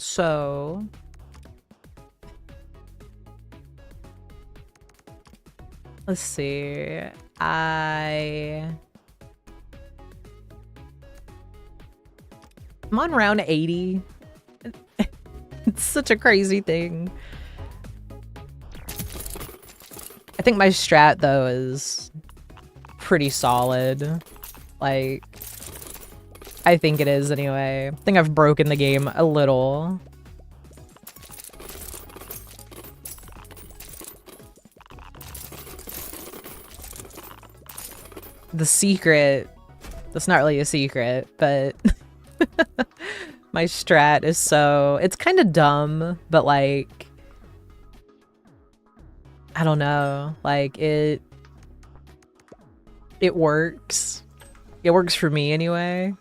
So let's see. I'm on round 80. It's such a crazy thing. I think my strat though is pretty solid. Like, I think it is anyway. I think I've broken the game a little. The secret, that's not really a secret, but my strat is so, it's kind of dumb, but like, I don't know, like it works. It works for me anyway.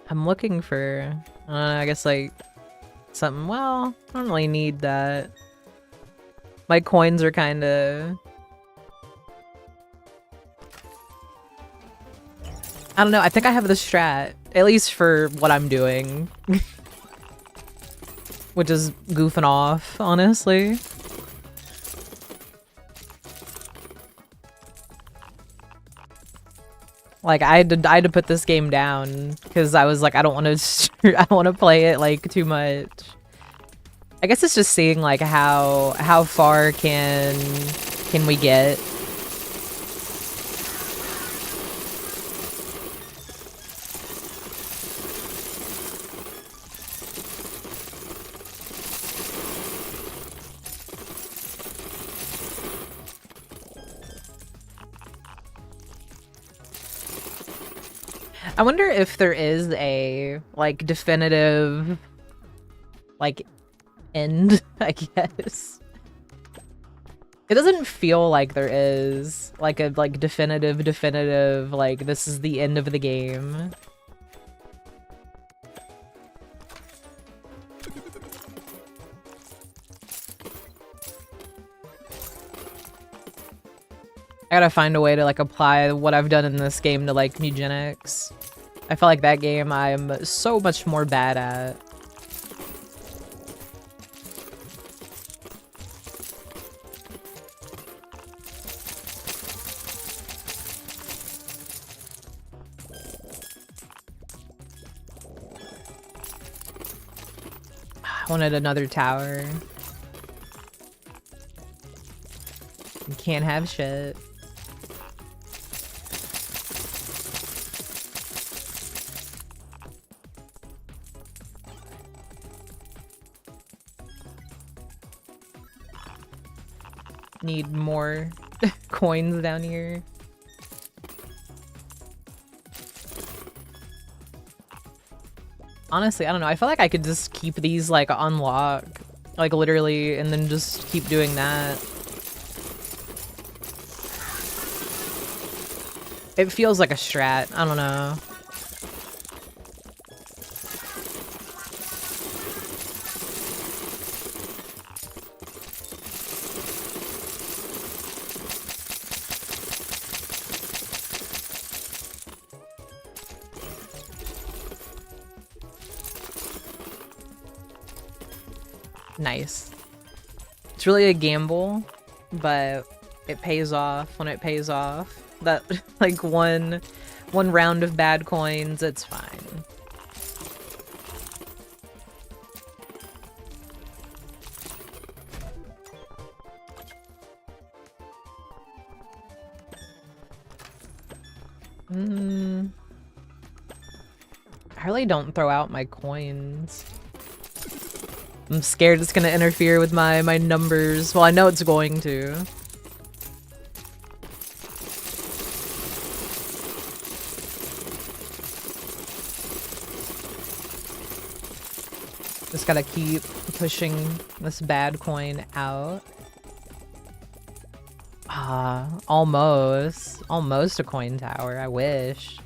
I'm looking for, I guess like something, well, I don't really need that. My coins are kind of, I don't know, I think I have the strat, at least for what I'm doing. Which is goofing off, honestly. Like I had to put this game down because I was like, I don't want to I don't want to play it like too much. I guess it's just seeing like how far can we get. I wonder if there is a like definitive like end, I guess. It doesn't feel like there is like a like definitive like this is the end of the game. I gotta find a way to like apply what I've done in this game to like eugenics. I feel like that game I'm so much more bad at. I wanted another tower. You can't have shit. Need more coins down here. Honestly, I don't know. I feel like I could just keep these like unlocked, like literally, and then just keep doing that. It feels like a strat. I don't know. Nice. It's really a gamble, but it pays off when it pays off. That like one round of bad coins, it's fine. I really don't throw out my coins. I'm scared it's gonna interfere with my numbers. Well, I know it's going to. Just gotta keep pushing this bad coin out. Ah, almost. Almost a coin tower, I wish.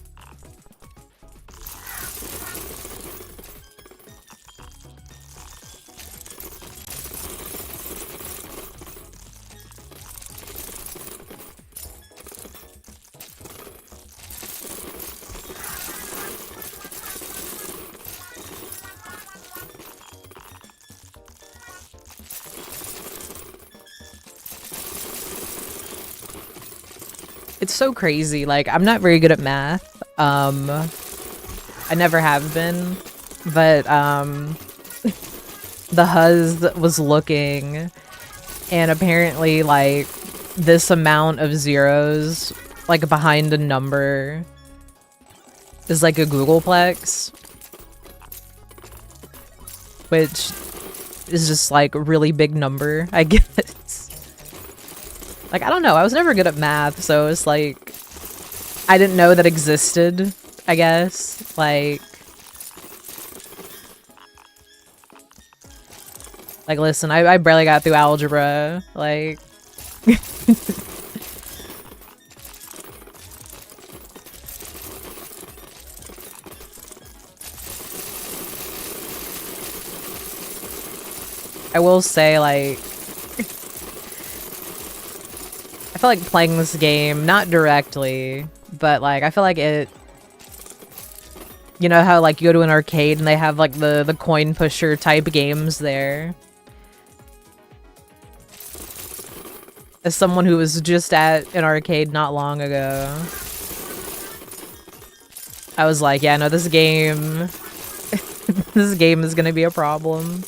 It's so crazy. Like, I'm not very good at math. I never have been, but the huz was looking, and apparently like this amount of zeros like behind a number is like a Googleplex, which is just like a really big number, I guess. Like, I don't know, I was never good at math, so it's like I didn't know that existed, I guess. Like, listen, I barely got through algebra, like... I will say, like... I feel like playing this game, not directly, but, like, I feel like it... You know how, like, you go to an arcade and they have, like, the coin pusher type games there? As someone who was just at an arcade not long ago, I was like, yeah, no, this game... this game is gonna be a problem.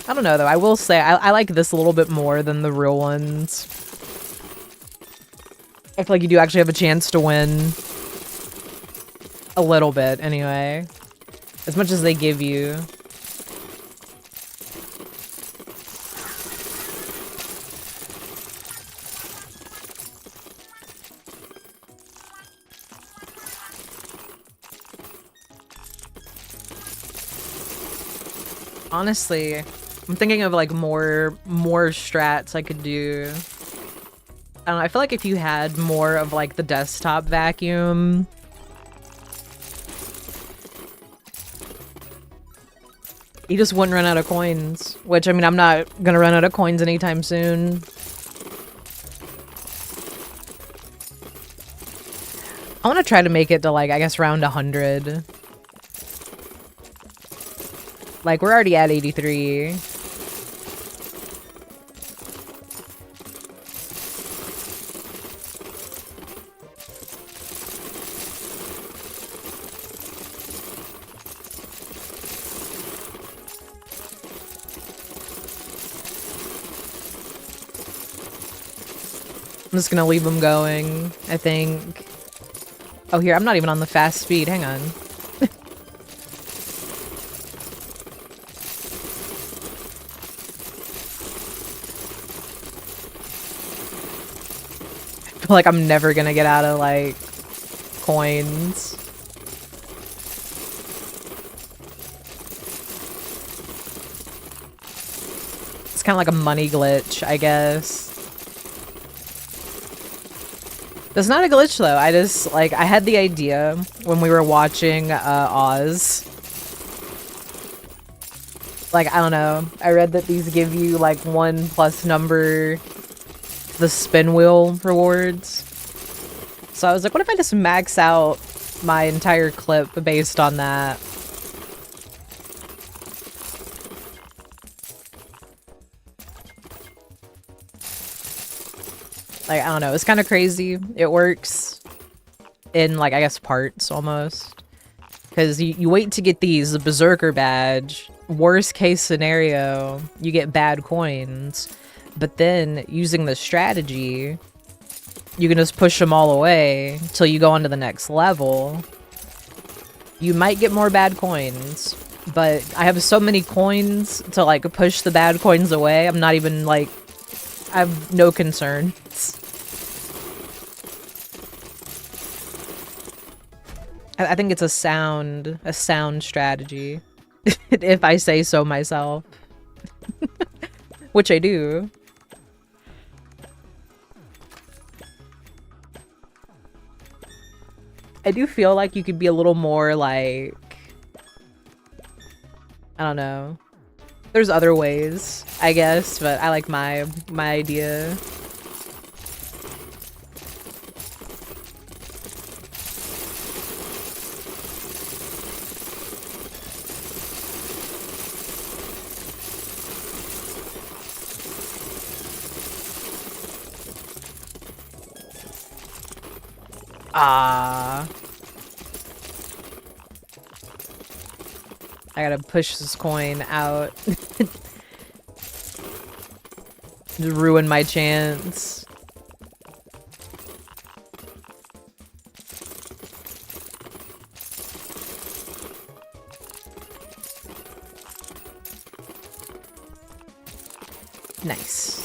I don't know, though. I will say, I like this a little bit more than the real ones. I feel like you do actually have a chance to win. A little bit, anyway. As much as they give you. Honestly, I'm thinking of like more strats I could do. I don't know, I feel like if you had more of like the desktop vacuum, you just wouldn't run out of coins. Which, I mean, I'm not gonna run out of coins anytime soon. I want to try to make it to like, I guess, round 100. Like, we're already at 83. I'm just gonna leave them going, I think. Oh, here, I'm not even on the fast speed. Hang on. I feel like I'm never gonna get out of, like, coins. It's kind of like a money glitch, I guess. That's not a glitch, though. I just, like, I had the idea when we were watching, Oz. Like, I don't know. I read that these give you, like, 1+ number the spin wheel rewards. So I was like, what if I just max out my entire clip based on that? Like, I don't know, it's kind of crazy. It works in, like, I guess parts, almost. Because you wait to get these, the Berserker badge. Worst case scenario, you get bad coins. But then, using the strategy, you can just push them all away till you go on to the next level. You might get more bad coins, but I have so many coins to, like, push the bad coins away. I'm not even, like, I have no concerns. I think it's a sound strategy, if I say so myself. Which I do. I do feel like you could be a little more, like... I don't know. There's other ways, I guess, but I like my idea. Ah. I gotta push this coin out. Ruin my chance. Nice.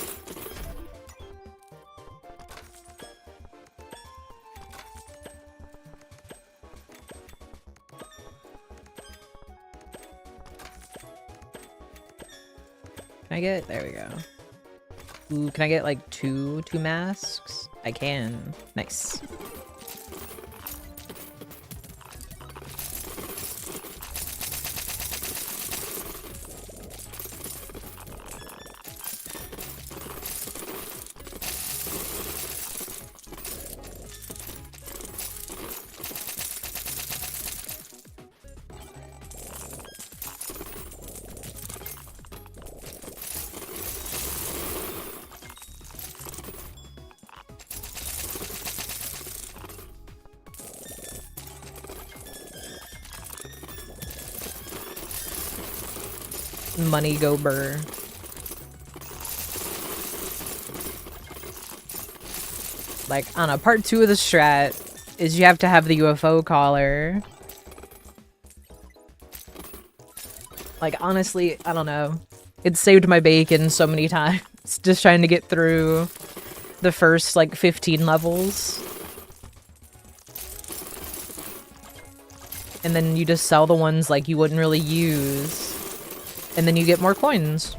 Can I get, there we go. Ooh, can I get like two masks? I can. Nice. Money go burr. Like, I don't know, part 2 of the strat is you have to have the UFO collar. Like, honestly, I don't know. It saved my bacon so many times. Just trying to get through the first, like, 15 levels. And then you just sell the ones, like, you wouldn't really use. And then you get more coins.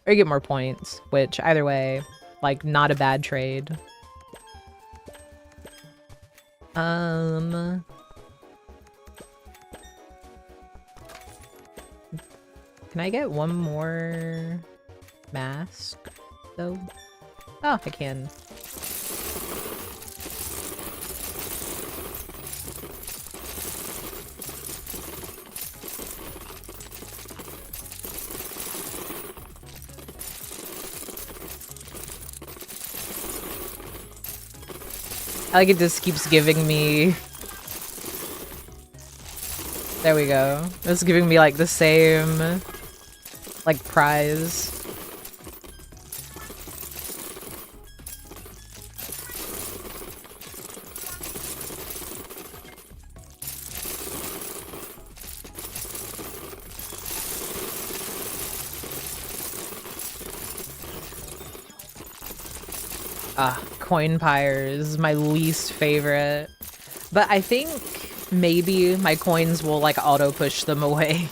Or you get more points, which, either way, like, not a bad trade. Can I get one more mask, though? Oh, I can. I like it just keeps giving me... There we go. It's giving me like the same... like prize. Coin pyres, my least favorite. But I think maybe my coins will like auto push them away.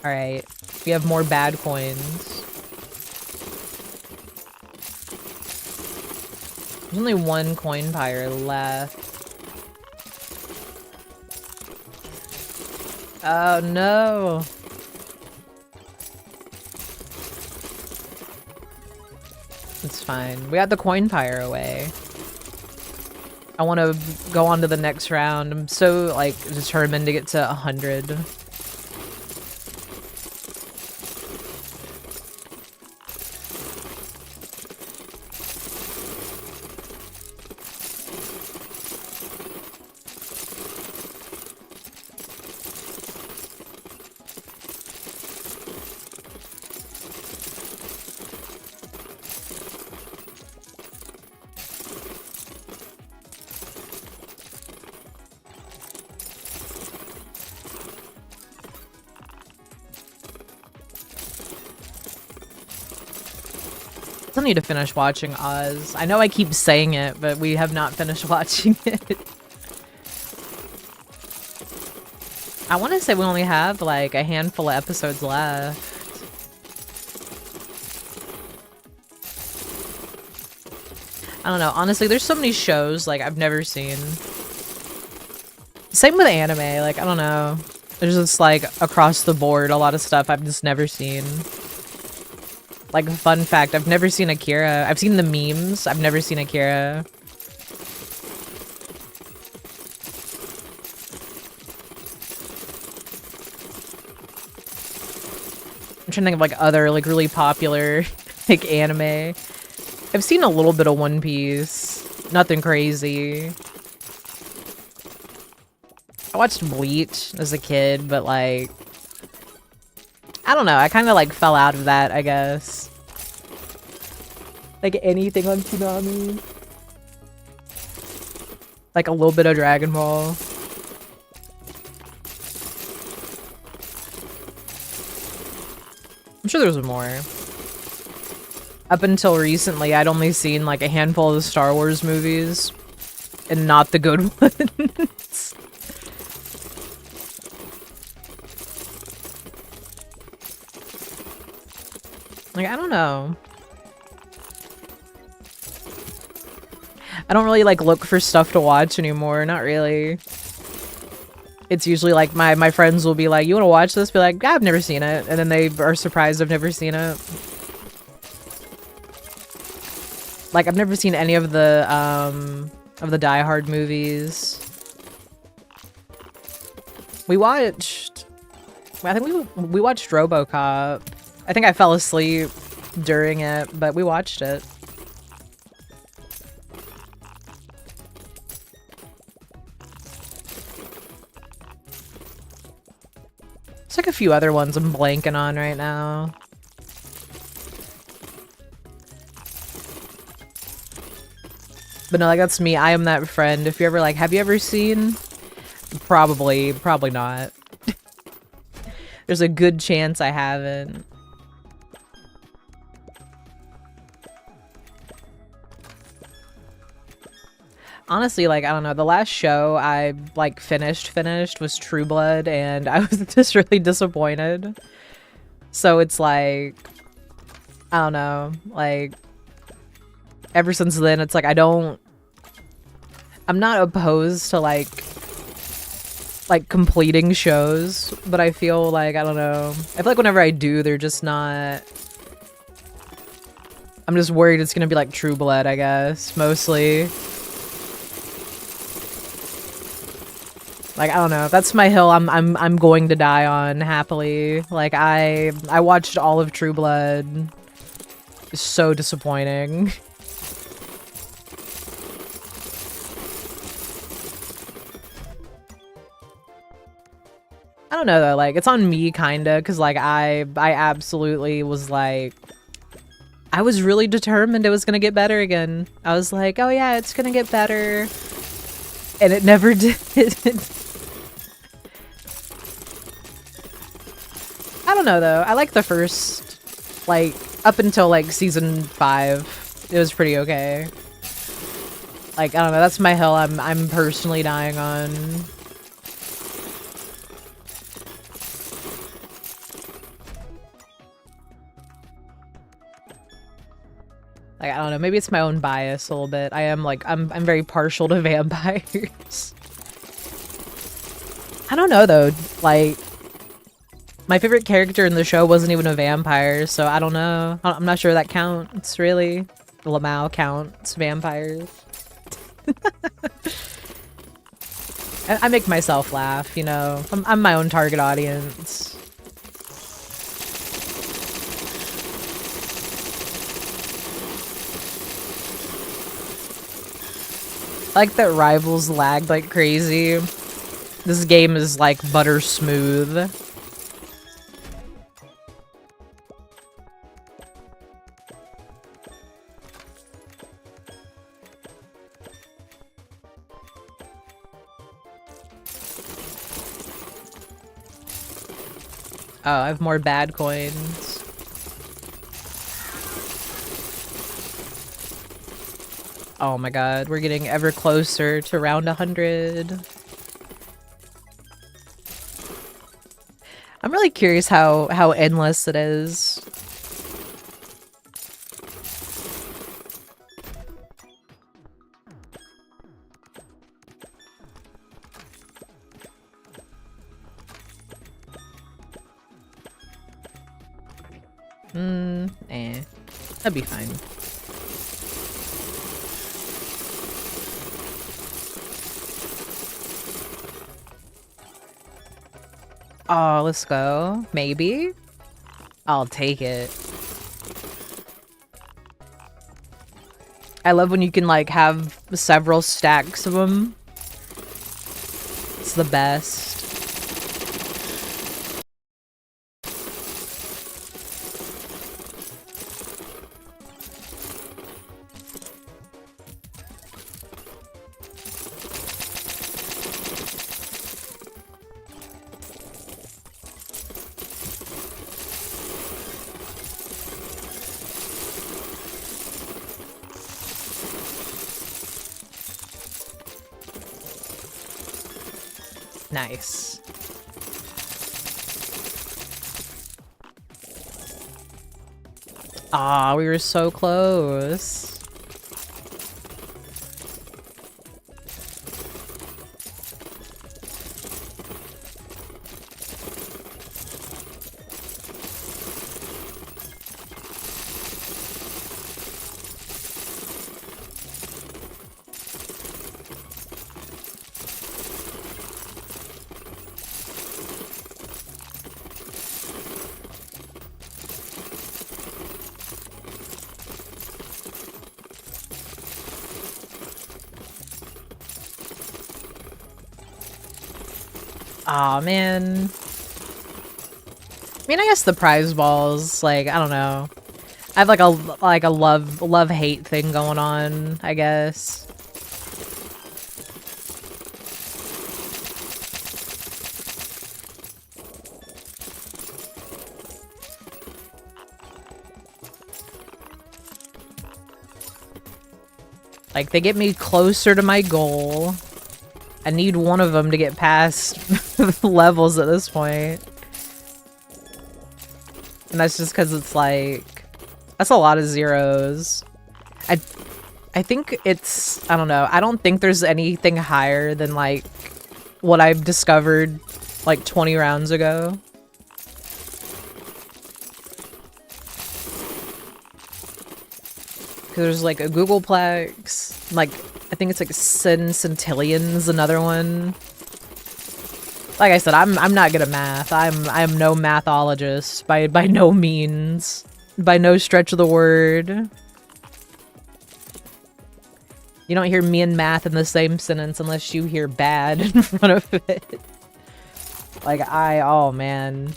Alright, we have more bad coins. There's only one coin pyre left. Oh no! It's fine. We got the coin pyre away. I want to go on to the next round. I'm so, like, determined to get to 100. Still need to finish watching Oz. I know I keep saying it, but we have not finished watching it. I want to say we only have like a handful of episodes left. I don't know. Honestly, there's so many shows like I've never seen. Same with anime. Like, I don't know. There's just like across the board a lot of stuff I've just never seen. Like, fun fact, I've never seen Akira. I've seen the memes. I've never seen Akira. I'm trying to think of, like, other, like, really popular, like, anime. I've seen a little bit of One Piece. Nothing crazy. I watched Bleach as a kid, but like, I don't know. I kind of like fell out of that, I guess. Like anything on Tsunami. Like a little bit of Dragon Ball. I'm sure there's more. Up until recently, I'd only seen like a handful of the Star Wars movies. And not the good ones. Like, I don't know. I don't really like look for stuff to watch anymore, not really. It's usually like my friends will be like, you want to watch this? Be like, yeah, I've never seen it. And then they are surprised I've never seen it. Like, I've never seen any of the Die Hard movies. We watched... I think we watched RoboCop. I think I fell asleep during it, but we watched it. There's like a few other ones I'm blanking on right now. But no, like, that's me. I am that friend. If you ever like, have you ever seen? Probably not. There's a good chance I haven't. Honestly, like, I don't know, the last show I, like, finished was True Blood, and I was just really disappointed. So it's like, I don't know, like, ever since then, it's like, I'm not opposed to, like, completing shows, but I feel like, I don't know, I feel like whenever I do, they're just not... I'm just worried it's gonna be like True Blood, I guess, mostly. Like, I don't know. That's my hill I'm going to die on happily. Like, I watched all of True Blood. It's so disappointing. I don't know though, like, it's on me kinda, cause like I absolutely was like, I was really determined it was gonna get better again. I was like, oh yeah, it's gonna get better. And it never did. I don't know though. I like the first, like, up until like season 5. It was pretty okay. Like, I don't know, that's my hill I'm personally dying on. Like, I don't know, maybe it's my own bias a little bit. I am like, I'm very partial to vampires. I don't know though, like, my favorite character in the show wasn't even a vampire, so I don't know. I'm not sure that counts, really. Lamau counts vampires. I make myself laugh, you know. I'm my own target audience. I like that Rivals lagged like crazy. This game is like butter smooth. Oh, I have more bad coins. Oh my god, we're getting ever closer to round 100. I'm really curious how endless it is. That'd be fine. Oh, let's go. Maybe? I'll take it. I love when you can like have several stacks of them. It's the best. Nice. Ah, we were so close. Aw, man. I mean, I guess the prize balls, like, I don't know. I have like a love-hate thing going on, I guess. Like, they get me closer to my goal. I need one of them to get past levels at this point. And that's just because it's like... That's a lot of zeros. I think it's... I don't know. I don't think there's anything higher than, like, what I've discovered, like, 20 rounds ago. Because there's, like, a Googleplex, like... I think it's like Centillion's another one. Like I said, I'm not good at math. I'm no mathologist by no means. By no stretch of the word. You don't hear me and math in the same sentence unless you hear bad in front of it. Like oh man.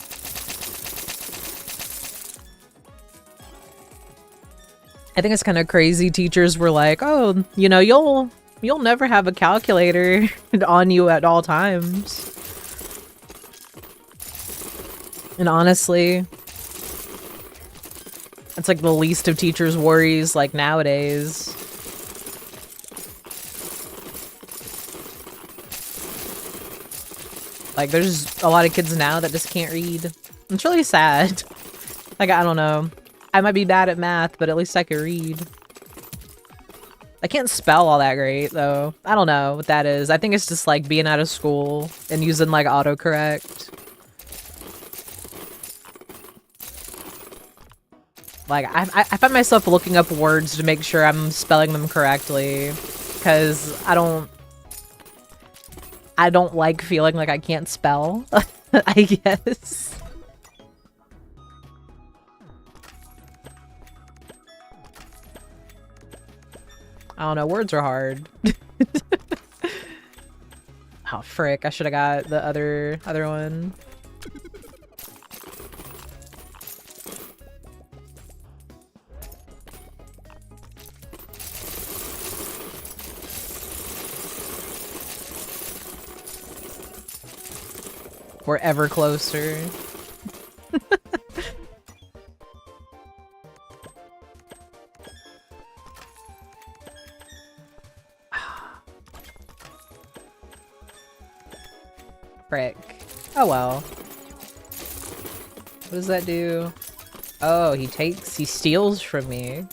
I think it's kind of crazy. Teachers were like, "Oh, you know, you'll never have a calculator on you at all times." And honestly, it's like the least of teachers' worries, like nowadays. Like, there's a lot of kids now that just can't read. It's really sad. Like, I don't know. I might be bad at math, but at least I can read. I can't spell all that great, though. I don't know what that is. I think it's just, like, being out of school and using, like, autocorrect. Like, I find myself looking up words to make sure I'm spelling them correctly. Because I don't like feeling like I can't spell, I guess. I don't know, words are hard. Oh frick, I should have got the other one. We're ever closer. Frick. Oh well. What does that do? Oh, he steals from me.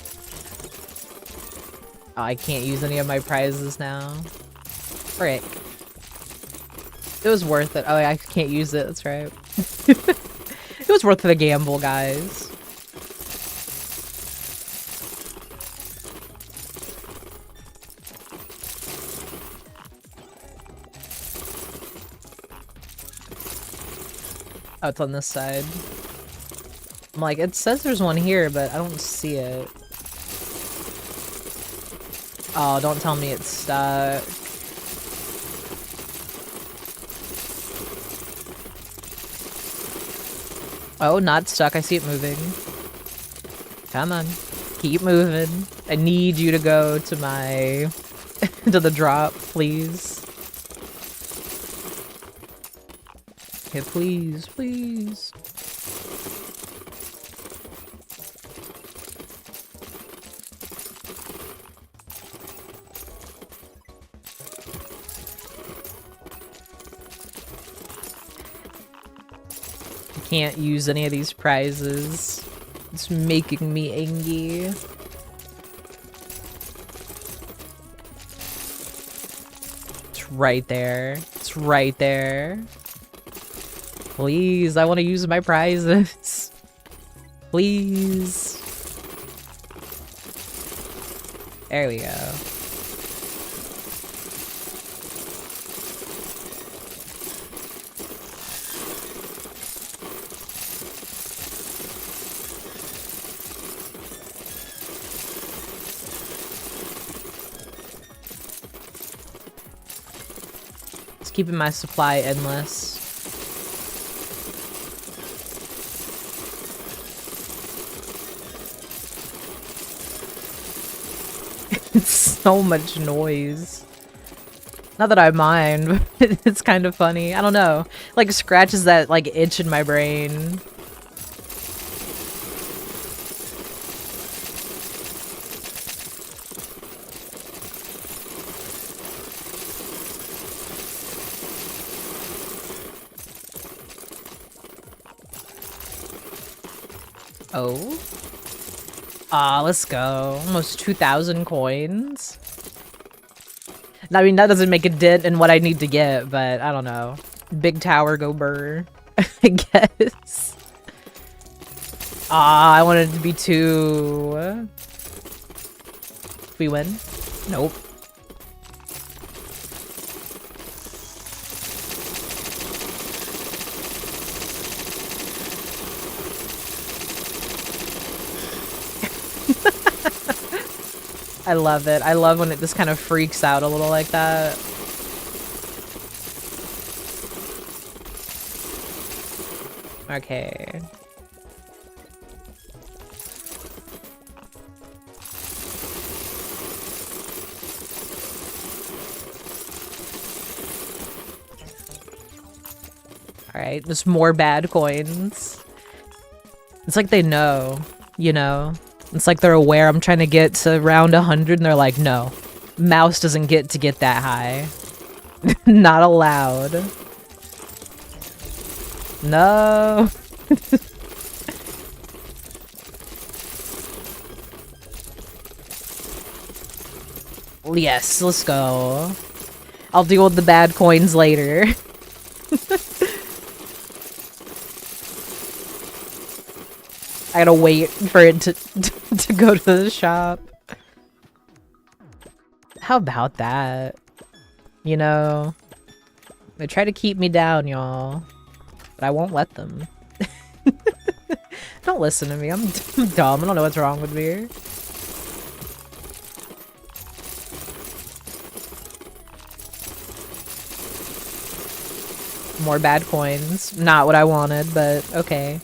Oh, I can't use any of my prizes now. Frick. It was worth it. Oh, I can't use it. That's right. It was worth the gamble, guys. Oh, it's on this side. I'm like, it says there's one here, but I don't see it. Oh, don't tell me it's stuck. Oh, not stuck. I see it moving. Come on. Keep moving. I need you to go to my... to the drop, please. Okay, please, please. I can't use any of these prizes. It's making me angry. It's right there. It's right there. Please, I want to use my prizes. Please. There we go. Just keeping my supply endless. It's so much noise. Not that I mind, but it's kind of funny. I don't know. Like, scratches that, like, itch in my brain. Oh. Ah, let's go. Almost 2,000 coins. I mean, that doesn't make a dent in what I need to get, but I don't know. Big tower go burr, I guess. Ah, I wanted it to be 2. We win? Nope. I love it. I love when it just kind of freaks out a little like that. Okay. Alright, just more bad coins. It's like they know, you know? It's like they're aware I'm trying to get to around 100 and they're like, no. Mouse doesn't get that high. Not allowed. No. Yes, let's go. I'll deal with the bad coins later. I gotta wait for it to go to the shop. How about that? You know, they try to keep me down, y'all, but I won't let them. Don't listen to me. I'm dumb. I don't know what's wrong with me. More bad coins. Not what I wanted, but okay.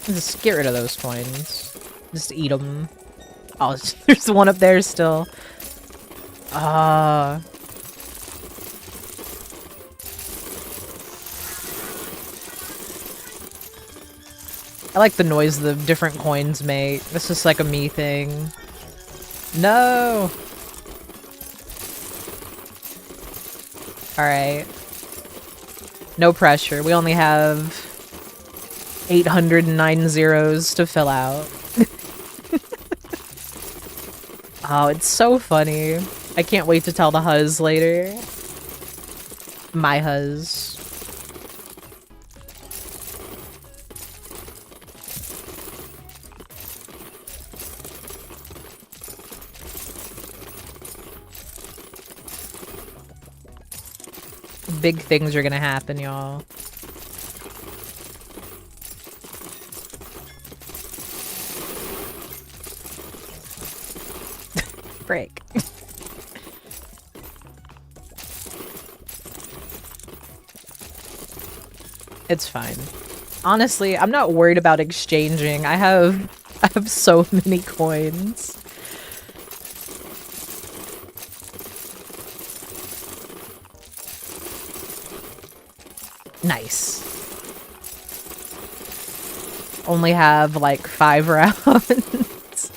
Just get rid of those coins. Just eat them. Oh, there's one up there still. Ah. I like the noise the different coins make. It's just like a me thing. No! Alright. No pressure. We only have 809 zeros to fill out. Oh, it's so funny. I can't wait to tell the huzz later. My huzz. big things are gonna happen, y'all. Break. It's fine. Honestly, I'm not worried about exchanging. I have so many coins. Nice. Only have like 5 rounds.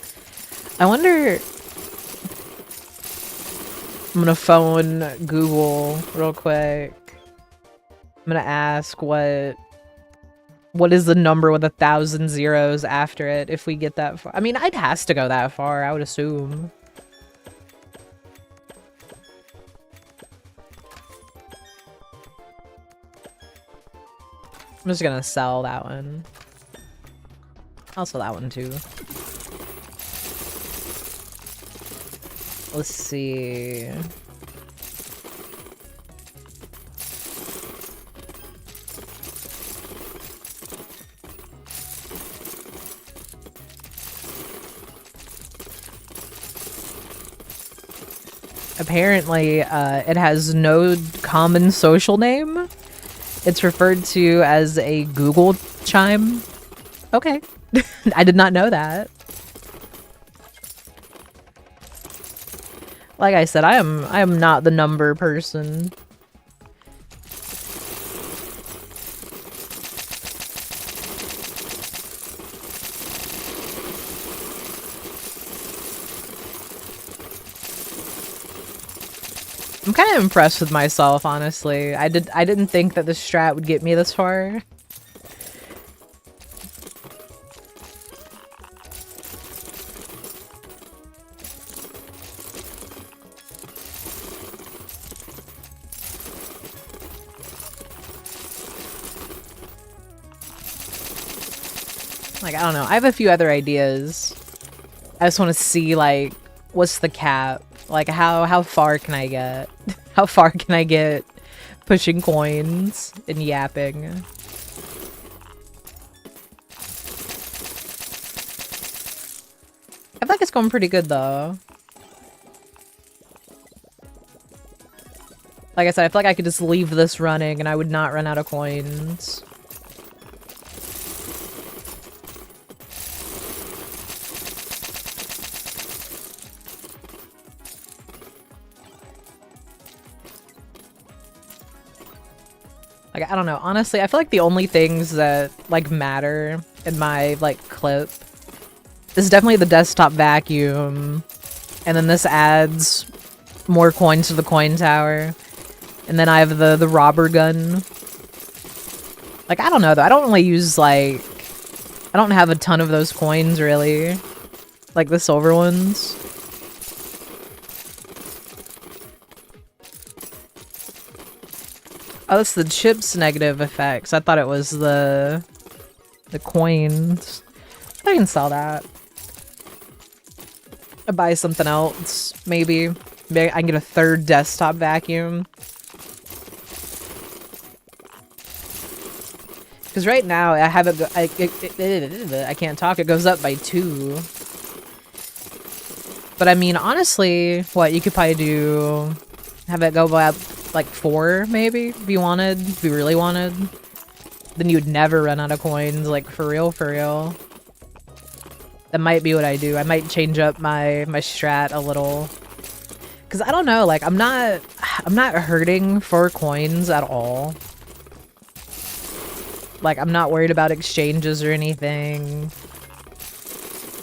I wonder. I'm gonna phone Google real quick. I'm gonna ask what is the number with 1,000 zeros after it if we get that far. I mean, it has to go that far, I would assume. I'm just gonna sell that one. I'll sell that one too. Let's see. Apparently, it has no common social name. It's referred to as a Google chime. Okay. I did not know that. Like I said, I am not the number person. I'm kind of impressed with myself, honestly. I didn't think that this strat would get me this far. Like, I don't know. I have a few other ideas. I just want to see, like, what's the cap? Like, how far can I get? How far can I get pushing coins and yapping? I feel like it's going pretty good, though. Like I said, I feel like I could just leave this running and I would not run out of coins. Like, I don't know. Honestly, I feel like the only things that, like, matter in my, like, clip is definitely the desktop vacuum. And then this adds more coins to the coin tower. And then I have the robber gun. Like, I don't know, though. I don't really use, like... I don't have a ton of those coins, really. Like, the silver ones. Oh, that's the chips negative effects. I thought it was the coins. I can sell that. I'll buy something else, maybe. Maybe I can get a 3rd desktop vacuum. Because right now, I have it, I can't talk, it goes up by 2. But I mean, honestly, what, you could probably do... Have it go by, like, 4, maybe? If you wanted, if you really wanted. Then you'd never run out of coins, like, for real, for real. That might be what I do. I might change up my strat a little. Because I don't know, like, I'm not hurting for coins at all. Like, I'm not worried about exchanges or anything.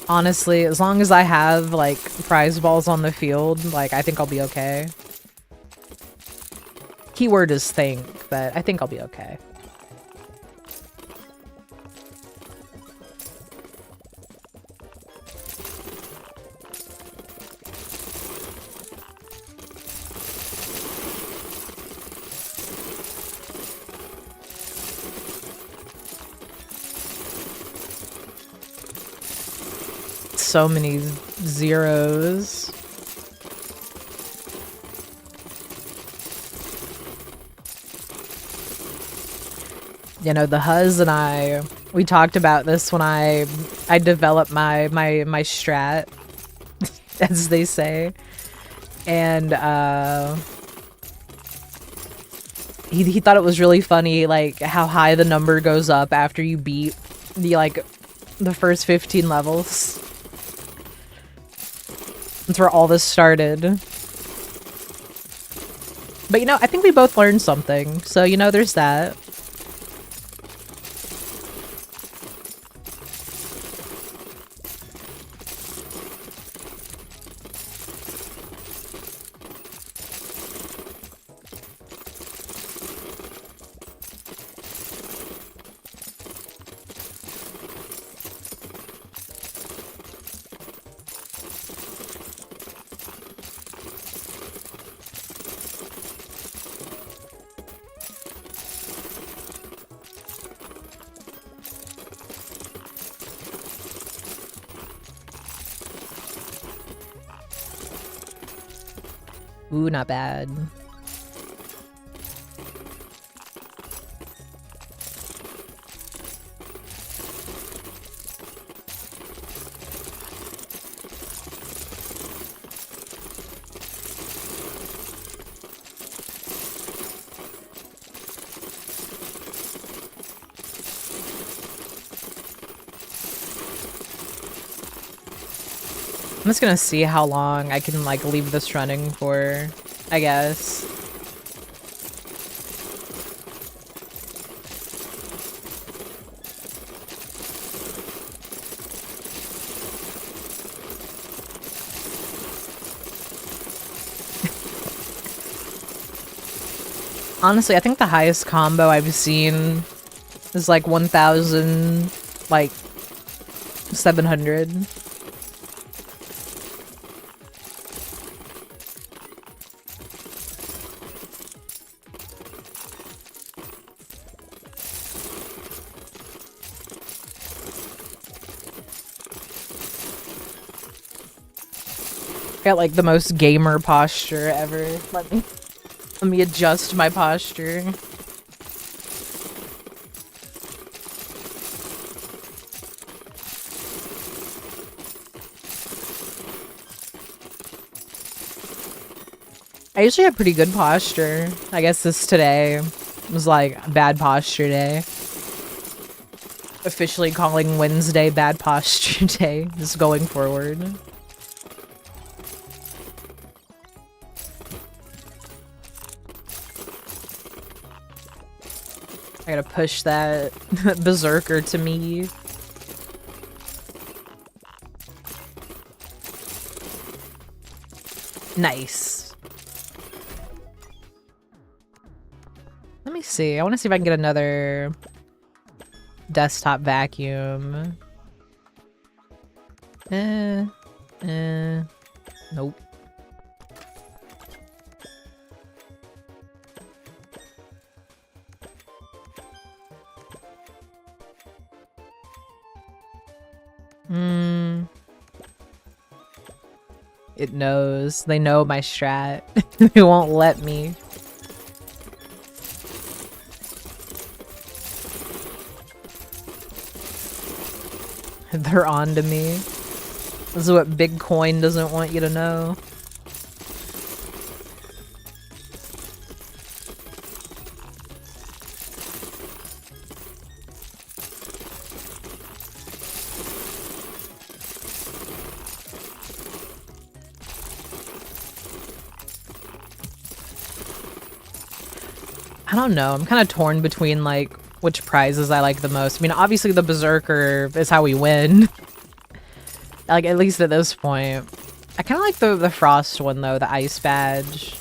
Honestly, as long as I have, like, prize balls on the field, like, I think I'll be okay. Keyword is think, but I think I'll be okay. So many zeros. You know, the huzz and I, we talked about this when I developed my strat, as they say, and he thought it was really funny, like how high the number goes up after you beat the first 15 levels. That's where all this started. But you know, I think we both learned something, so you know, there's that. Ooh, not bad. I'm just gonna see how long I can, like, leave this running for, I guess. Honestly, I think the highest combo I've seen is like 1,000, like 700. Got like the most gamer posture ever. Let me adjust my posture. I usually have pretty good posture. I guess this today was like a bad posture day. Officially calling Wednesday bad posture day, just going forward. I gotta push that berserker to me. Nice. Let me see. I want to see if I can get another desktop vacuum. Nope. It knows. They know my strat. They won't let me. They're on to me. This is what Big Coin doesn't want you to know. I don't know. I'm kind of torn between, like, which prizes I like the most. I mean, obviously the Berserker is how we win. Like, at least at this point. I kind of like the Frost one, though, the Ice Badge.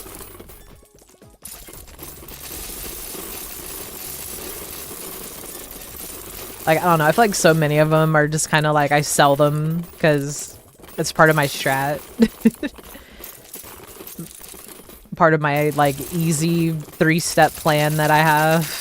Like, I don't know. I feel like so many of them are just kind of like, I sell them because it's part of my strat. Part of my, like, easy 3-step plan that I have.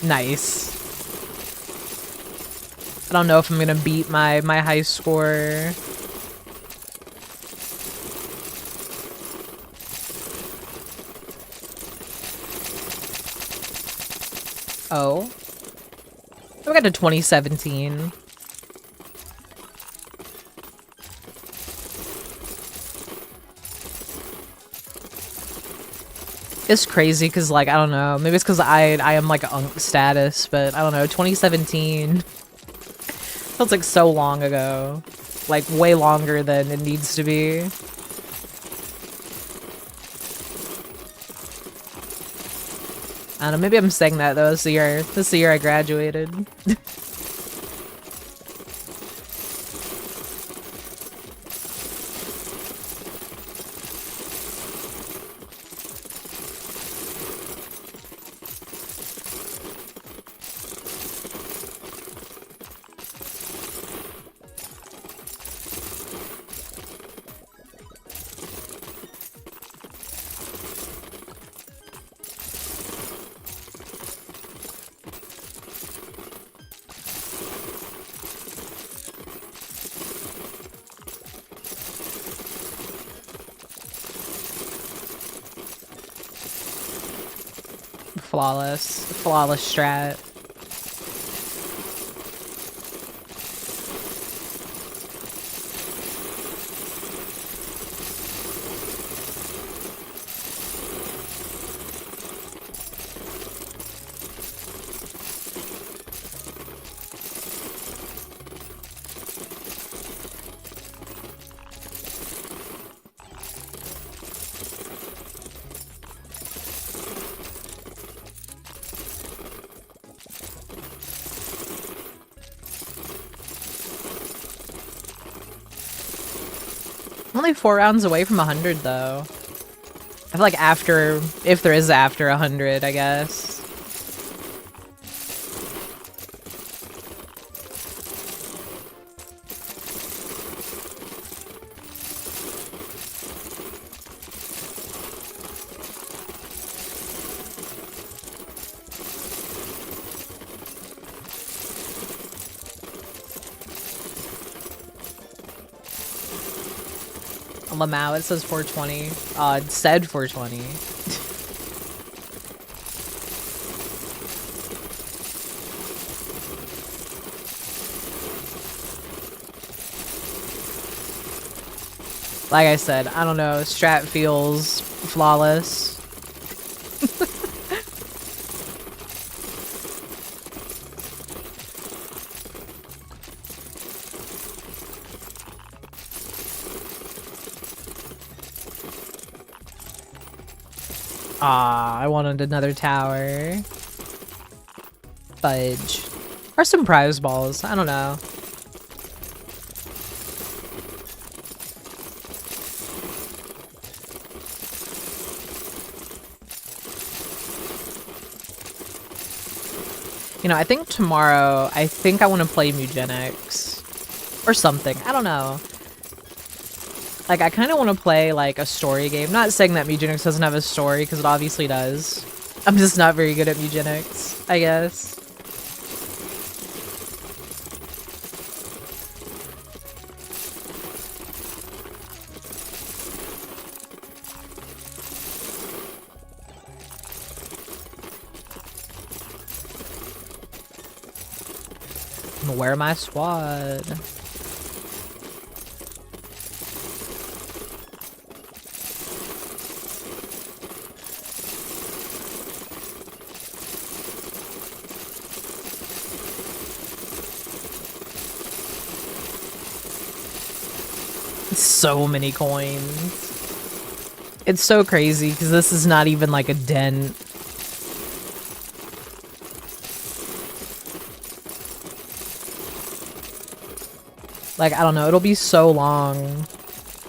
Nice. I don't know if I'm gonna beat my high score. Oh. We got to 2017. It's crazy because, like, I don't know. Maybe it's because I am, like, unk status, but I don't know. 2017 feels like so long ago. Like, way longer than it needs to be. I don't know. Maybe I'm saying that, though. This is the year I graduated. Flawless strat. Only 4 rounds away from 100, though. I feel like after, if there is after 100, I guess. Lamau, it says 420. It said 420. Like I said, I don't know, strat feels flawless. Ah, I wanted another tower. Fudge. Or some prize balls, I don't know. You know, I think tomorrow, I want to play Mugenics. Or something, I don't know. Like, I kind of want to play, like, a story game. Not saying that Mugenics doesn't have a story, because it obviously does. I'm just not very good at Mugenics, I guess. Where my squad? So many coins. It's so crazy because this is not even like a dent. Like, I don't know, it'll be so long.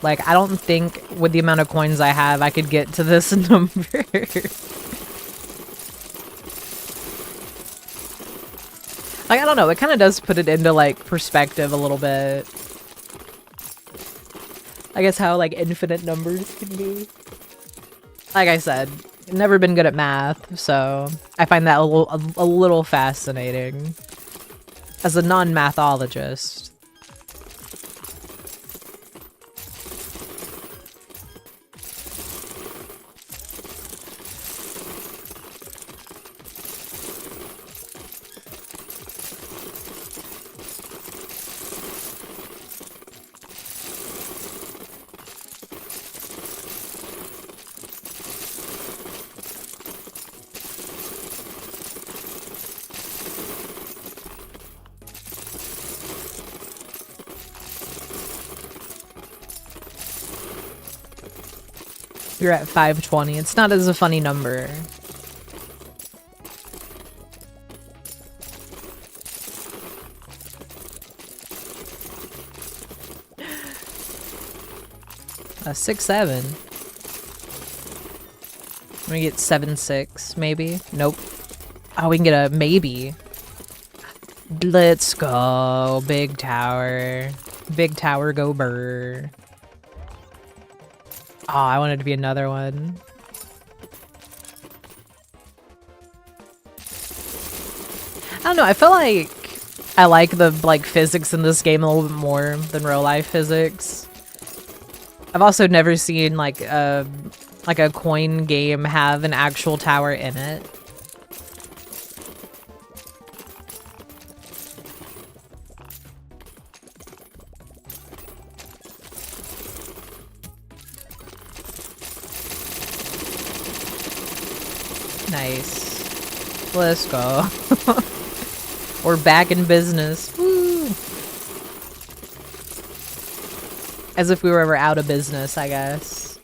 Like, I don't think with the amount of coins I have, I could get to this number. Like, I don't know, it kind of does put it into, like, perspective a little bit. I guess how, like, infinite numbers can be. Like I said, Never been good at math, so I find that a little fascinating as a non-mathologist. You're at 520. It's not as a funny number. A 6-7. I'm gonna get 7-6, maybe. Nope. Oh, we can get a maybe. Let's go. Big tower. Big tower, go burr. Oh, I wanted to be another one. I don't know, I feel like I like the physics in this game a little bit more than real life physics. I've also never seen like a coin game have an actual tower in it. Nice. Let's go. We're back in business. Woo! As if we were ever out of business, I guess.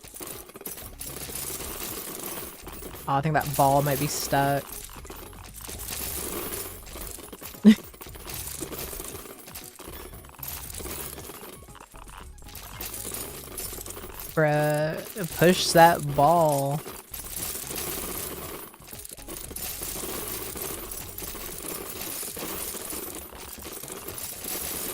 Oh, I think that ball might be stuck. Bruh, push that ball.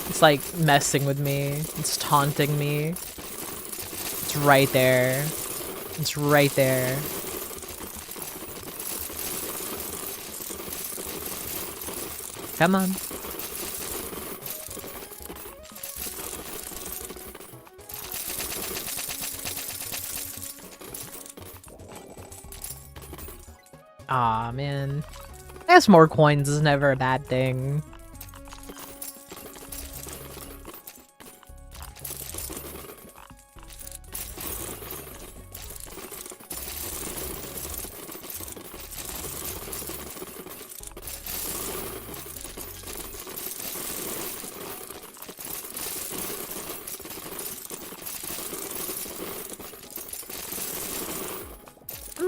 It's like messing with me. It's taunting me. It's right there. It's right there. Come on. Aw, man. I guess more coins is never a bad thing.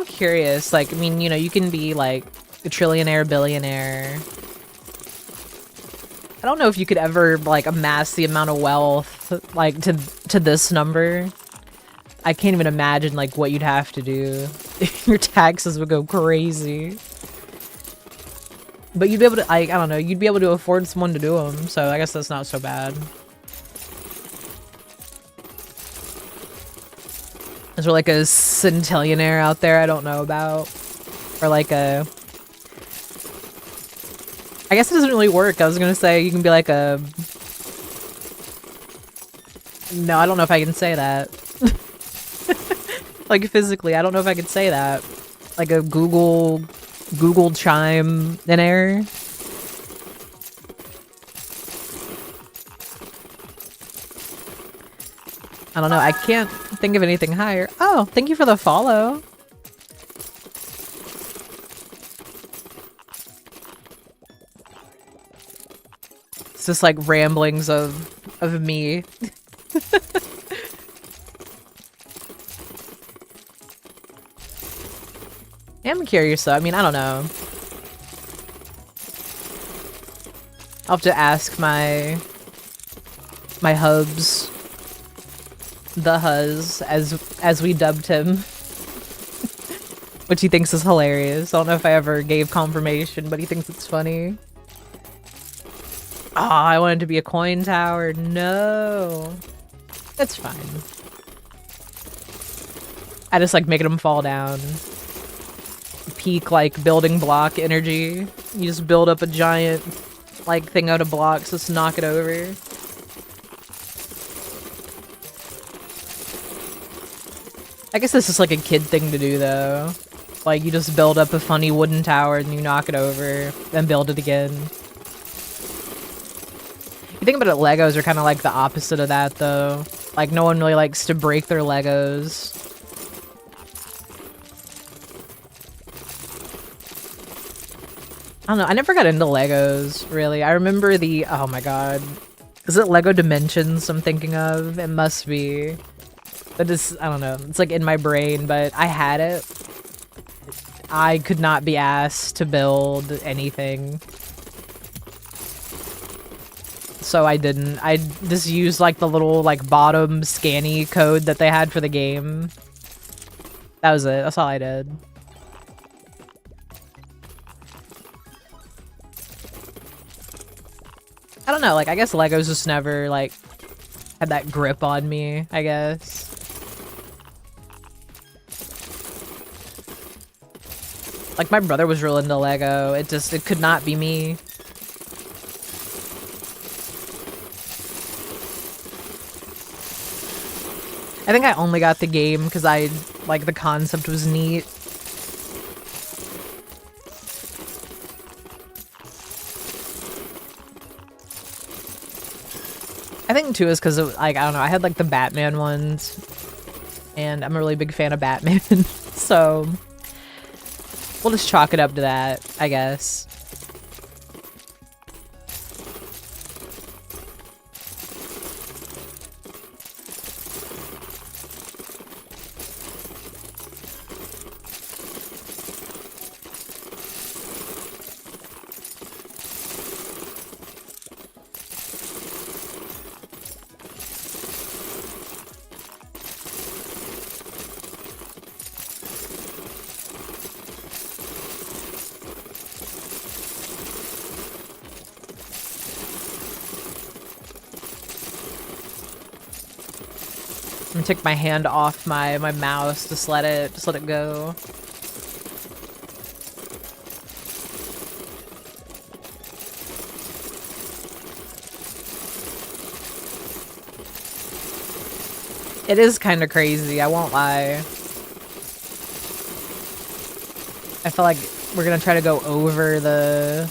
Curious, like, I mean, you know, you can be like a trillionaire, billionaire. I don't know if you could ever like amass the amount of wealth like to this number. I can't even imagine like what you'd have to do. Your taxes would go crazy. But you'd be able to, I don't know, you'd be able to afford someone to do them, so I guess that's not so bad. Is there like a centillionaire out there I don't know about? Or like a... I guess it doesn't really work. I was gonna say you can be like a... No, I don't know if I can say that. Like physically, I don't know if I could say that. Like a Google chime in air. I don't know, I can't think of anything higher. Oh, thank you for the follow. It's just like ramblings of me. I'm curious though, I mean, I don't know. I'll have to ask my hubs. The Huz, as we dubbed him. Which he thinks is hilarious. I don't know if I ever gave confirmation, but he thinks it's funny. Oh, I wanted to be a coin tower. No. It's fine. I just like making them fall down. peak, like, building block energy. You just build up a giant, like, thing out of blocks, just knock it over. I guess this is like a kid thing to do, though. Like, you just build up a funny wooden tower and you knock it over, then build it again. You think about it, Legos are kind of like the opposite of that, though. Like, no one really likes to break their Legos. I don't know, I never got into Legos, really. I remember the, oh my god. Is it Lego Dimensions I'm thinking of? It must be. But it's, I don't know, it's like in my brain, but I had it. I could not be asked to build anything. So I didn't. I just used like the little like bottom scanny code that they had for the game. That was it. That's all I did. I don't know, like I guess Legos just never like had that grip on me, I guess. Like my brother was real into Lego. It could not be me. I think I only got the game because like the concept was neat. I think too is because like I don't know, I had like the Batman ones, and I'm a really big fan of Batman, so we'll just chalk it up to that, I guess. I'm gonna take my hand off my mouse, just let it go. It is kind of crazy, I won't lie. I feel like we're gonna try to go over the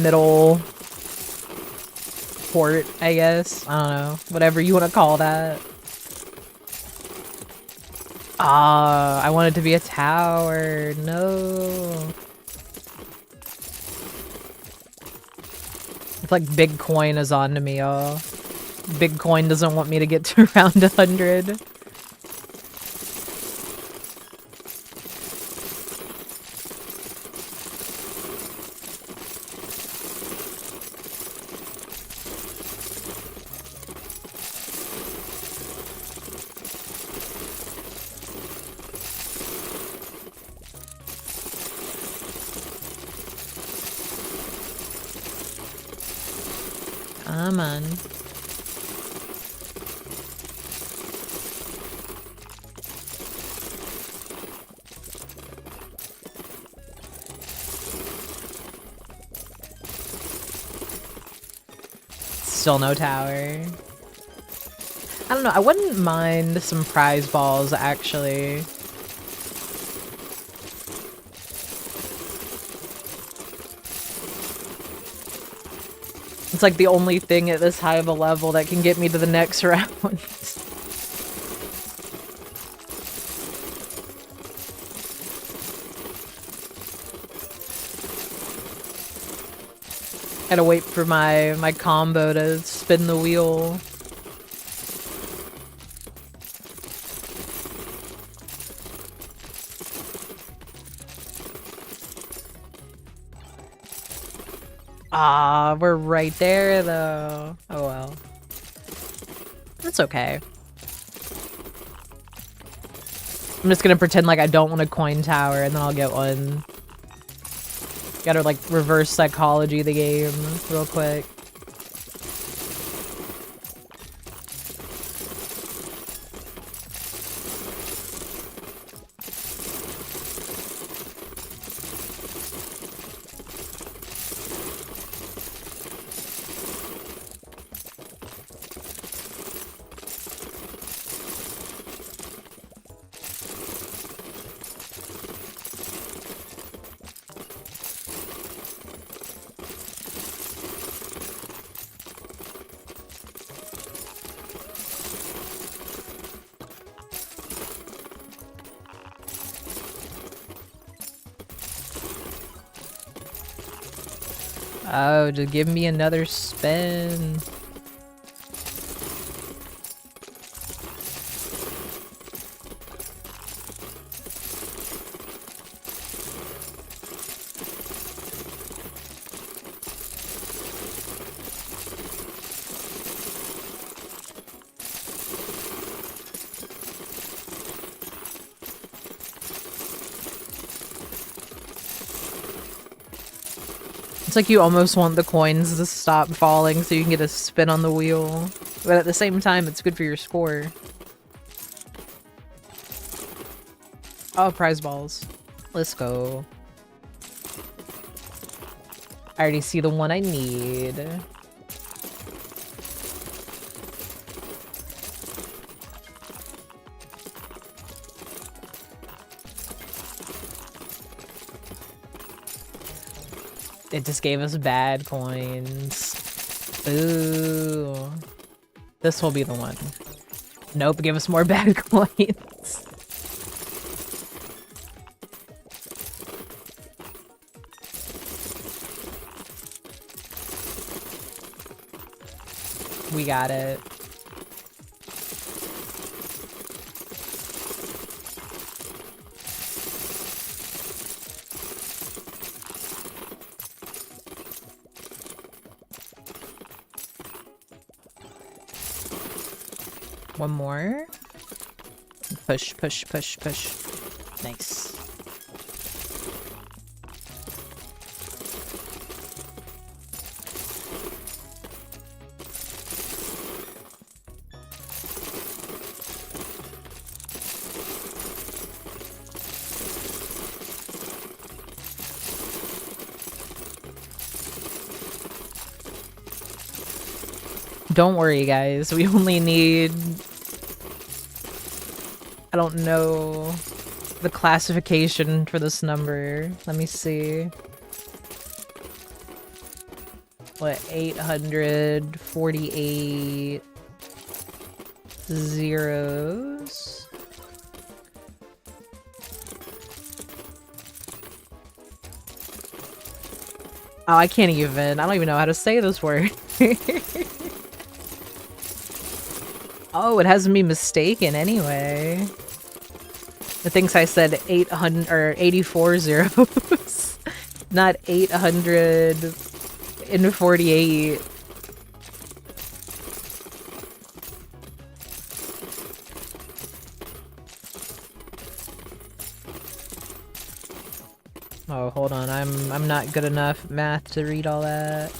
middle port, I guess. I don't know. Whatever you want to call that. Ah, I want it to be a tower. No. It's like Big Coin is on to me, y'all. Big Coin doesn't want me to get to around 100. Come on. Still no tower. I don't know, I wouldn't mind some prize balls, actually. It's like the only thing at this high of a level that can get me to the next round. Gotta wait for my combo to spin the wheel. Ah, we're right there though. Oh well. That's okay. I'm just gonna pretend like I don't want a coin tower and then I'll get one. Gotta like reverse psychology the game real quick. Oh, just give me another spin. It's like you almost want the coins to stop falling so you can get a spin on the wheel. But at the same time, it's good for your score. Oh, prize balls. Let's go. I already see the one I need. It just gave us bad coins. Ooh. This will be the one. Nope, give us more bad coins. We got it. One more. Push, push, push, push. Nice. Don't worry, guys. We only need... I don't know the classification for this number. Let me see. What, 848 zeros? Oh, I can't even. I don't even know how to say this word. Oh, it has me mistaken anyway. It thinks I said 800 or 84 zeros, not 848. Oh, hold on. I'm not good enough at math to read all that.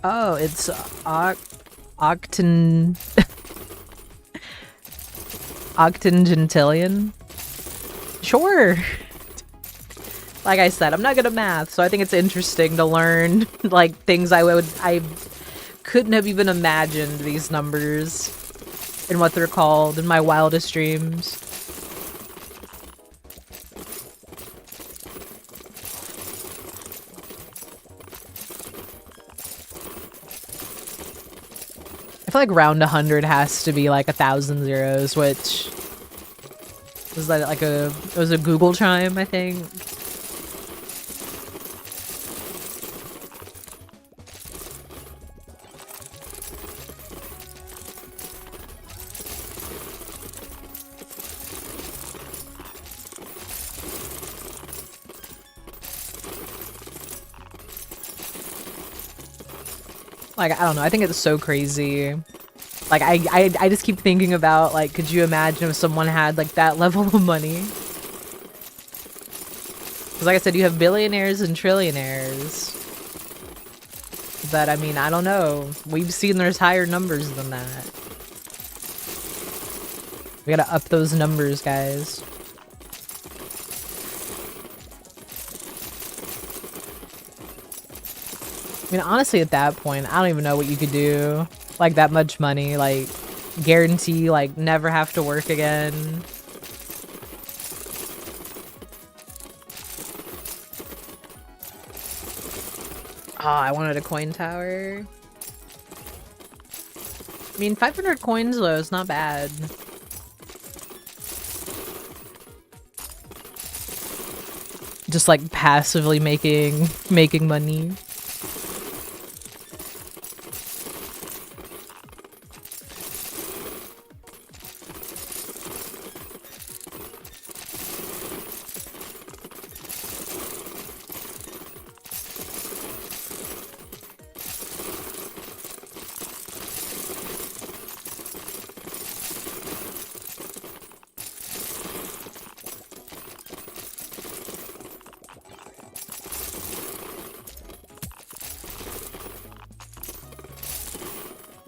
Oh, it's octangentillion? Sure. Like I said, I'm not good at math, so I think it's interesting to learn like things I couldn't have even imagined these numbers and what they're called in my wildest dreams. I feel like round 100 has to be like 1,000 zeros, which was that like it was a Google chime, I think. Like, I don't know, I think it's so crazy. Like, I just keep thinking about, like, could you imagine if someone had, like, that level of money? Because, like I said, you have billionaires and trillionaires. But, I mean, I don't know. We've seen there's higher numbers than that. We gotta up those numbers, guys. I mean, honestly, at that point, I don't even know what you could do. Like, that much money, like, guarantee, like, never have to work again. Oh, I wanted a coin tower. I mean, 500 coins, though, is not bad. just like passively making money.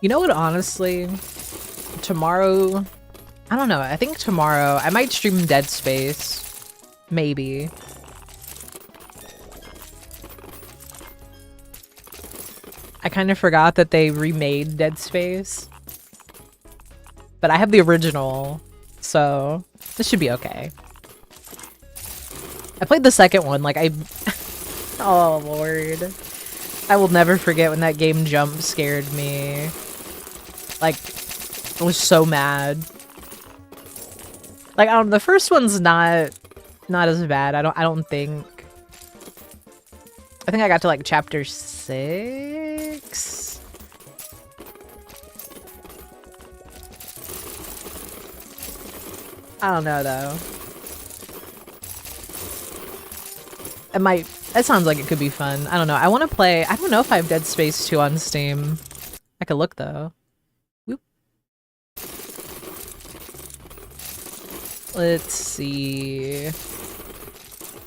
You know what, honestly? Tomorrow... I don't know, I think tomorrow I might stream Dead Space. Maybe. I kind of forgot that they remade Dead Space. But I have the original, so this should be okay. I played the second one, like oh lord. I will never forget when that game jump scared me. Like, I was so mad. Like, the first one's not as bad. I don't think. I think I got to like chapter 6. I don't know though. That sounds like it could be fun. I don't know. I want to play. I don't know if I have Dead Space 2 on Steam. I could look though. Whoop. Let's see.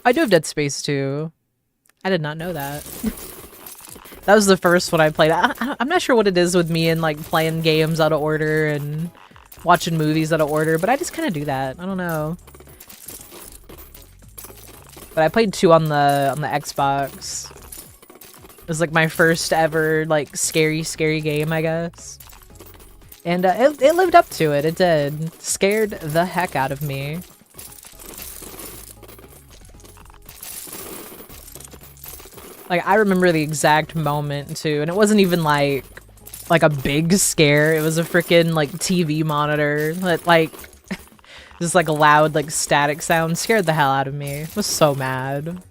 I do have Dead Space 2. I did not know that. That was the first one I played. I'm not sure what it is with me and like playing games out of order and watching movies out of order, but I just kind of do that. I don't know. But I played 2 on the Xbox. It was like my first ever like scary game, I guess. And it lived up to it. It did. Scared the heck out of me. Like, I remember the exact moment too, and it wasn't even like a big scare. It was a freaking like TV monitor that like just like a loud like static sound scared the hell out of me. I was so mad.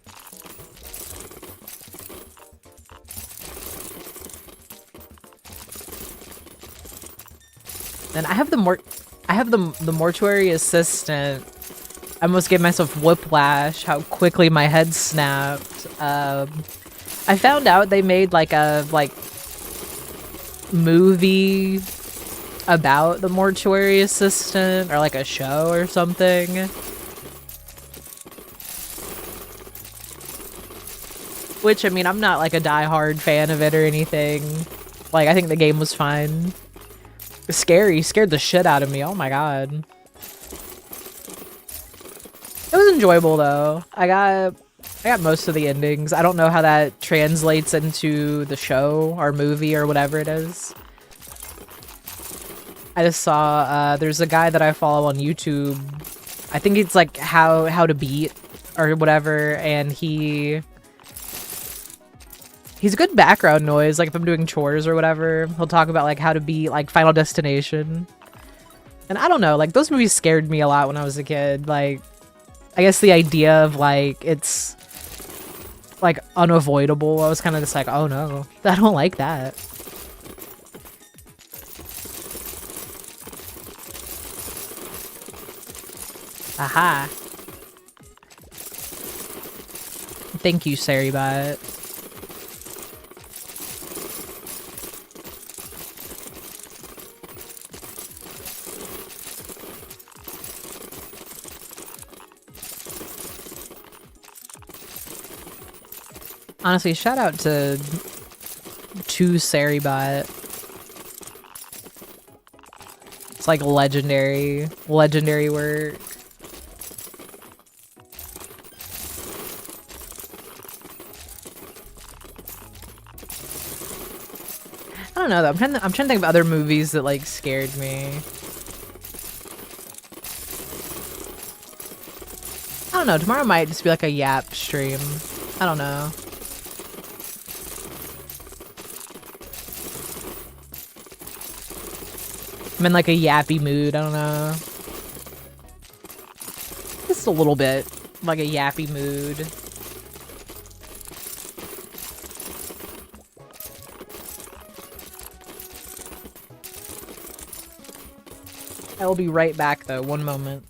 And I have the mortuary assistant. I almost gave myself whiplash how quickly my head snapped. I found out they made like a movie about the mortuary assistant, or like a show or something. Which, I mean, I'm not like a die-hard fan of it or anything. Like, I think the game was fine. Scary, scared the shit out of me. Oh my god. It was enjoyable though. I got most of the endings. I don't know how that translates into the show or movie or whatever it is. I just saw there's a guy that I follow on YouTube. I think it's like how to beat or whatever, and he's a good background noise. Like if I'm doing chores or whatever, he'll talk about like how to beat like Final Destination. And I don't know, like those movies scared me a lot when I was a kid. Like I guess the idea of like it's like unavoidable, I was kind of just like, oh no, I don't like that. Aha. Thank you, Saribot. Honestly, shout out to Saribot. It's like legendary work. I don't know though. I'm trying to think of other movies that like scared me. I don't know. Tomorrow might just be like a yap stream. I don't know. I'm in like a yappy mood. I don't know. Just a little bit like a yappy mood. I will be right back though, one moment.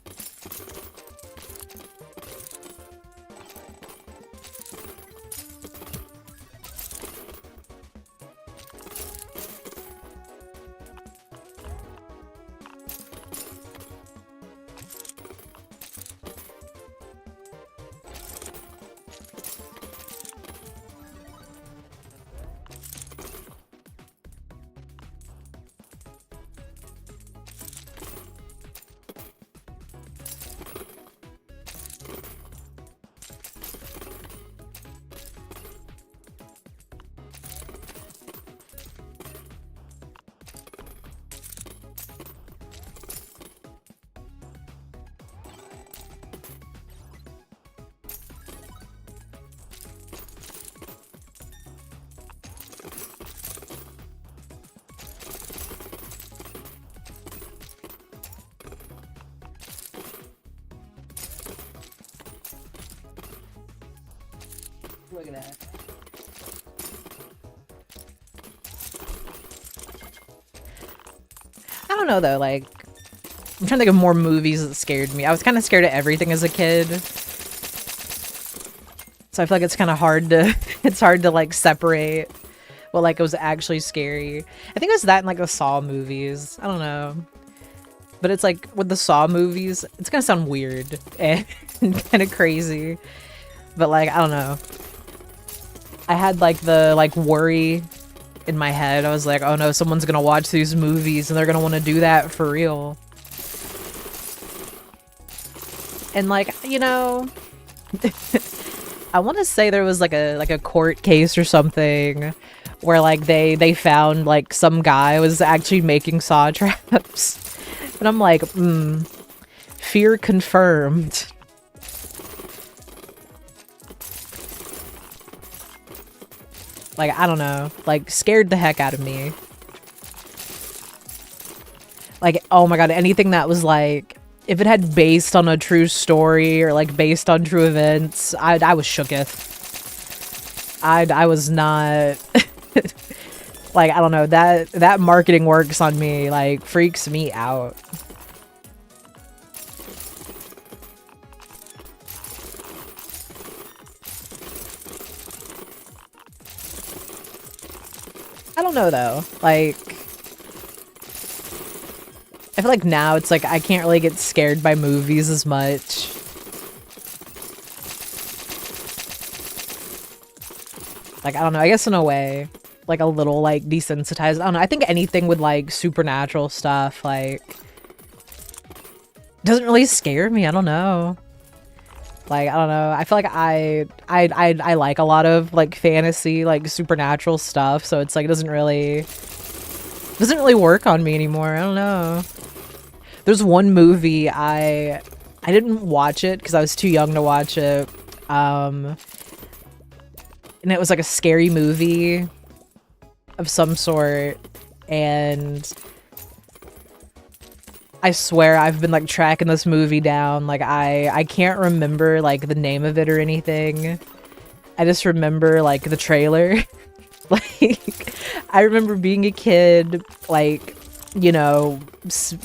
Look at that. I don't know though, like, I'm trying to think of more movies that scared me. I was kind of scared of everything as a kid. So I feel like it's kind of hard to, it's hard to like separate what like was actually scary. I think it was that in like the Saw movies. I don't know. But it's like with the Saw movies, it's gonna sound weird and kind of crazy. But like, I don't know. I had like the like worry in my head. I was like, oh no, someone's gonna watch these movies and they're gonna want to do that for real. And like, you know, I want to say there was like a court case or something where like they found like some guy was actually making saw traps. And I'm like, fear confirmed. Like, I don't know. Like, scared the heck out of me. Like, oh my god, anything that was like, if it had based on a true story or like based on true events, I was shooketh. I was not... Like, I don't know, that marketing works on me, like, freaks me out. I don't know though, like, I feel like now it's like I can't really get scared by movies as much. Like, I don't know, I guess in a way, like a little like desensitized. I don't know, I think anything with like supernatural stuff, like, doesn't really scare me, I don't know. Like, I don't know, I feel like I like a lot of like fantasy, like supernatural stuff, so it's like it doesn't really work on me anymore. I don't know. There's one movie I didn't watch it because I was too young to watch it. And it was like a scary movie of some sort, and I swear I've been like tracking this movie down. Like I can't remember like the name of it or anything. I just remember like the trailer. Like, I remember being a kid, like, you know,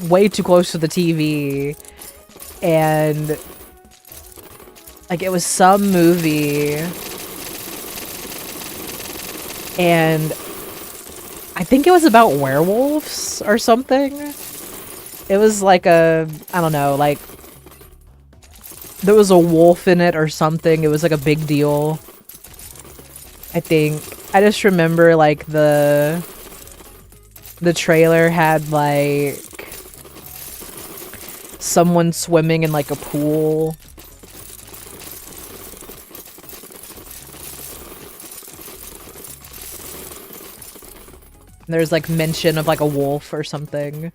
way too close to the TV, and like it was some movie, and I think it was about werewolves or something. It was like a, I don't know, like there was a wolf in it or something. It was like a big deal, I think. I just remember like the trailer had like someone swimming in like a pool. There's like mention of like a wolf or something.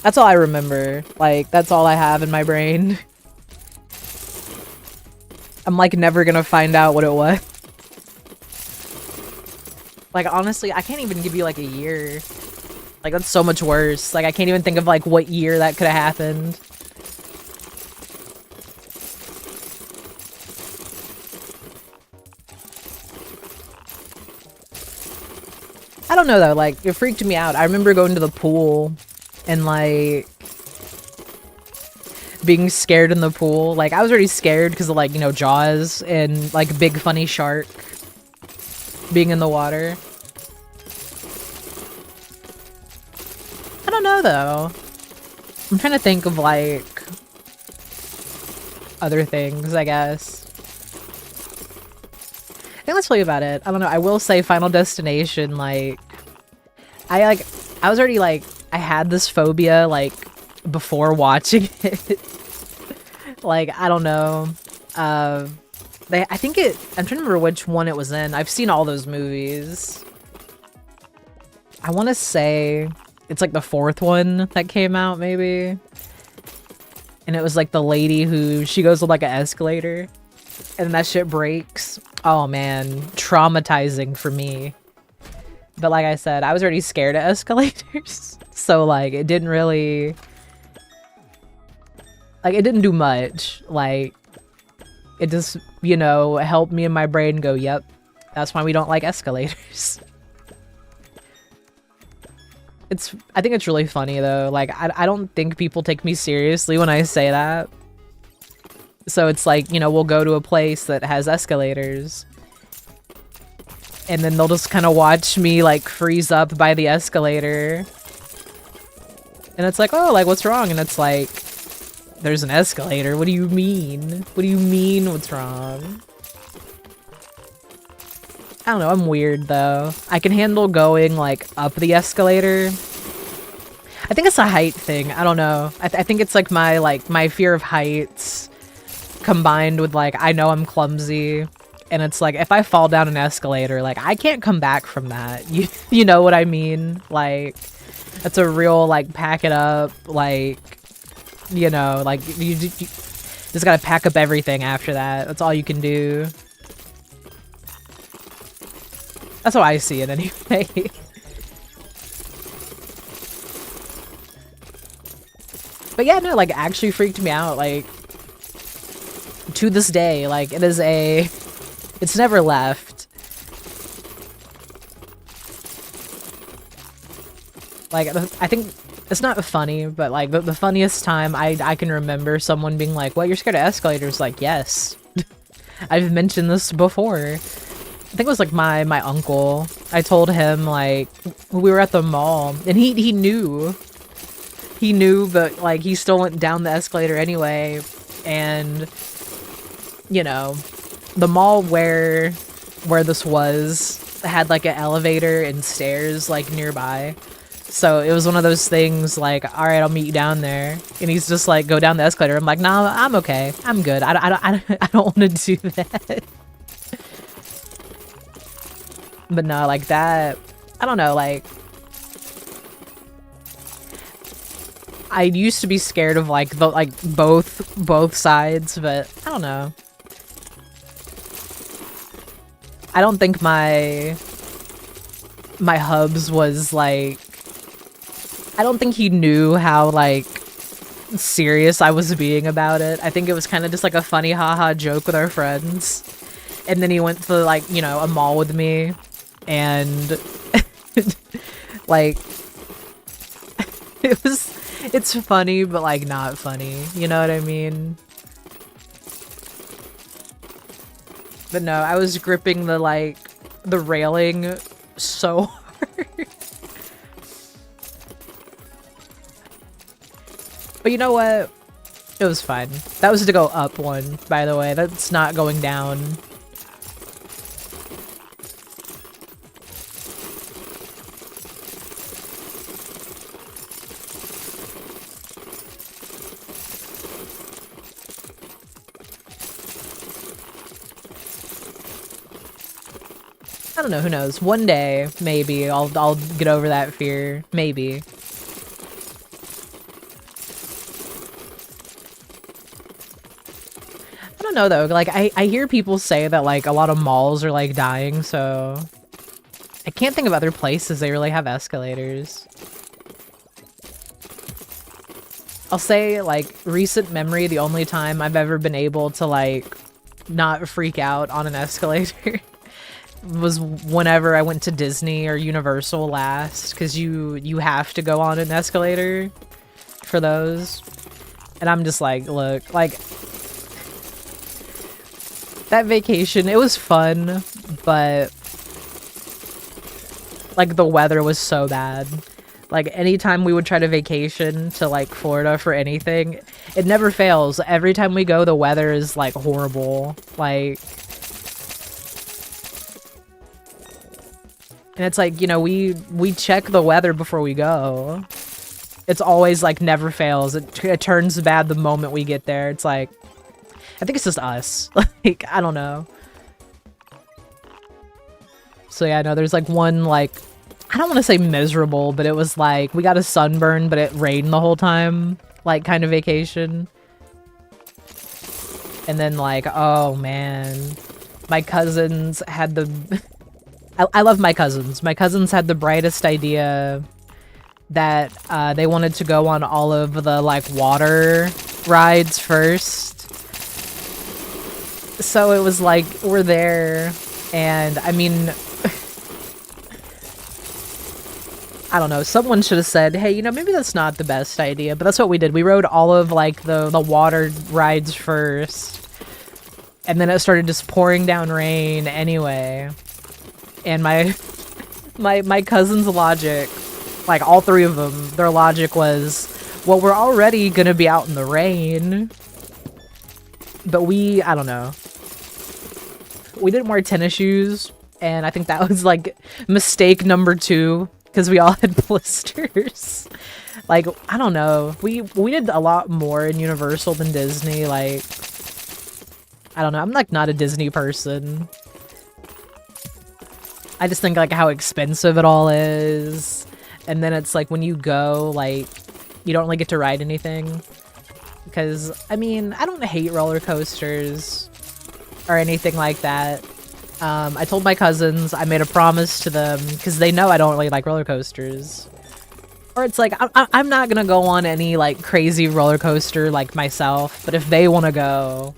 That's all I remember. Like, that's all I have in my brain. I'm like never gonna find out what it was. Like, honestly, I can't even give you like a year. Like, that's so much worse. Like, I can't even think of like what year that could have happened. I don't know though, like, it freaked me out. I remember going to the pool and like being scared in the pool. Like, I was already scared because of, like, you know, Jaws and, like, big funny shark being in the water. I don't know, though. I'm trying to think of, like, other things, I guess. I think that's really about it. I don't know. I will say Final Destination, like, I was already, like, I had this phobia, like, before watching it. Like, I don't know. I think I'm trying to remember which one it was in. I've seen all those movies. I want to say it's like the 4th one that came out, maybe. And it was like the lady who, she goes with like an escalator and that shit breaks. Oh man, traumatizing for me. But like I said, I was already scared of escalators. So like, it didn't really, like, it didn't do much. Like, it just, you know, helped me in my brain go, yep, that's why we don't like escalators. I think it's really funny though. Like, I don't think people take me seriously when I say that. So it's like, you know, we'll go to a place that has escalators. And then they'll just kind of watch me like freeze up by the escalator. And it's like, oh, like, what's wrong? And it's like, there's an escalator. What do you mean? What do you mean what's wrong? I don't know, I'm weird though. I can handle going like up the escalator. I think it's a height thing. I don't know. I think it's like my fear of heights combined with like, I know I'm clumsy. And it's like, if I fall down an escalator, like, I can't come back from that. You know what I mean? Like, that's a real, like, pack it up, like, you know, like, you just gotta pack up everything after that. That's all you can do. That's how I see it anyway. But yeah, no, like, actually freaked me out, like, to this day. Like, it's never left. Like, I think it's not funny, but like the funniest time I can remember someone being like, "What, you're scared of escalators?" Like, yes. I've mentioned this before. I think it was like my uncle. I told him, like, we were at the mall and he knew. He knew, but like he still went down the escalator anyway. And you know, the mall where this was had like an elevator and stairs like nearby. So it was one of those things like, all right, I'll meet you down there. And he's just like, go down the escalator. I'm like, nah, I'm okay. I'm good. I don't want to do that. But no, like that, I don't know, like, I used to be scared of like both sides, but I don't know. I don't think my hubs was like, I don't think he knew how like serious I was being about it. I think it was kind of just like a funny haha joke with our friends. And then he went to like, you know, a mall with me and like it's funny but like not funny, you know what I mean? But no, I was gripping the railing so hard. But you know what? It was fine. That was to go up one, by the way. That's not going down. I don't know, who knows? One day, maybe, I'll get over that fear. Maybe. I don't know, though. Like, I hear people say that, like, a lot of malls are, like, dying, so I can't think of other places they really have escalators. I'll say, like, recent memory, the only time I've ever been able to, like, not freak out on an escalator was whenever I went to Disney or Universal last, because you have to go on an escalator for those. And I'm just like, look, like, that vacation, it was fun, but like the weather was so bad. Like anytime we would try to vacation to like Florida for anything, it never fails. Every time we go, the weather is like horrible. Like, and it's like, you know, we check the weather before we go. It's always like never fails. It turns bad the moment we get there. It's like, I think it's just us. Like, I don't know. So yeah, no, there's like one, like, I don't want to say miserable, but it was like, we got a sunburn, but it rained the whole time, like, kind of vacation. And then like, oh man, my cousins had the, I love my cousins. My cousins had the brightest idea that they wanted to go on all of the like water rides first. So it was like, we're there, and I mean, I don't know, someone should have said, hey, you know, maybe that's not the best idea, but that's what we did. We rode all of like the water rides first, and then it started just pouring down rain anyway. And my cousin's logic, like all three of them, their logic was, well, we're already gonna be out in the rain. But I don't know. We didn't wear tennis shoes, and I think that was like mistake number 2, because we all had blisters. Like, I don't know. We did a lot more in Universal than Disney. Like, I don't know. I'm like not a Disney person. I just think like how expensive it all is. And then it's like when you go, like, you don't really get to ride anything. Because, I mean, I don't hate roller coasters or anything like that. I told my cousins, I made a promise to them, because they know I don't really like roller coasters. Or it's like, I'm not gonna go on any, like, crazy roller coaster, like, myself. But if they want to go,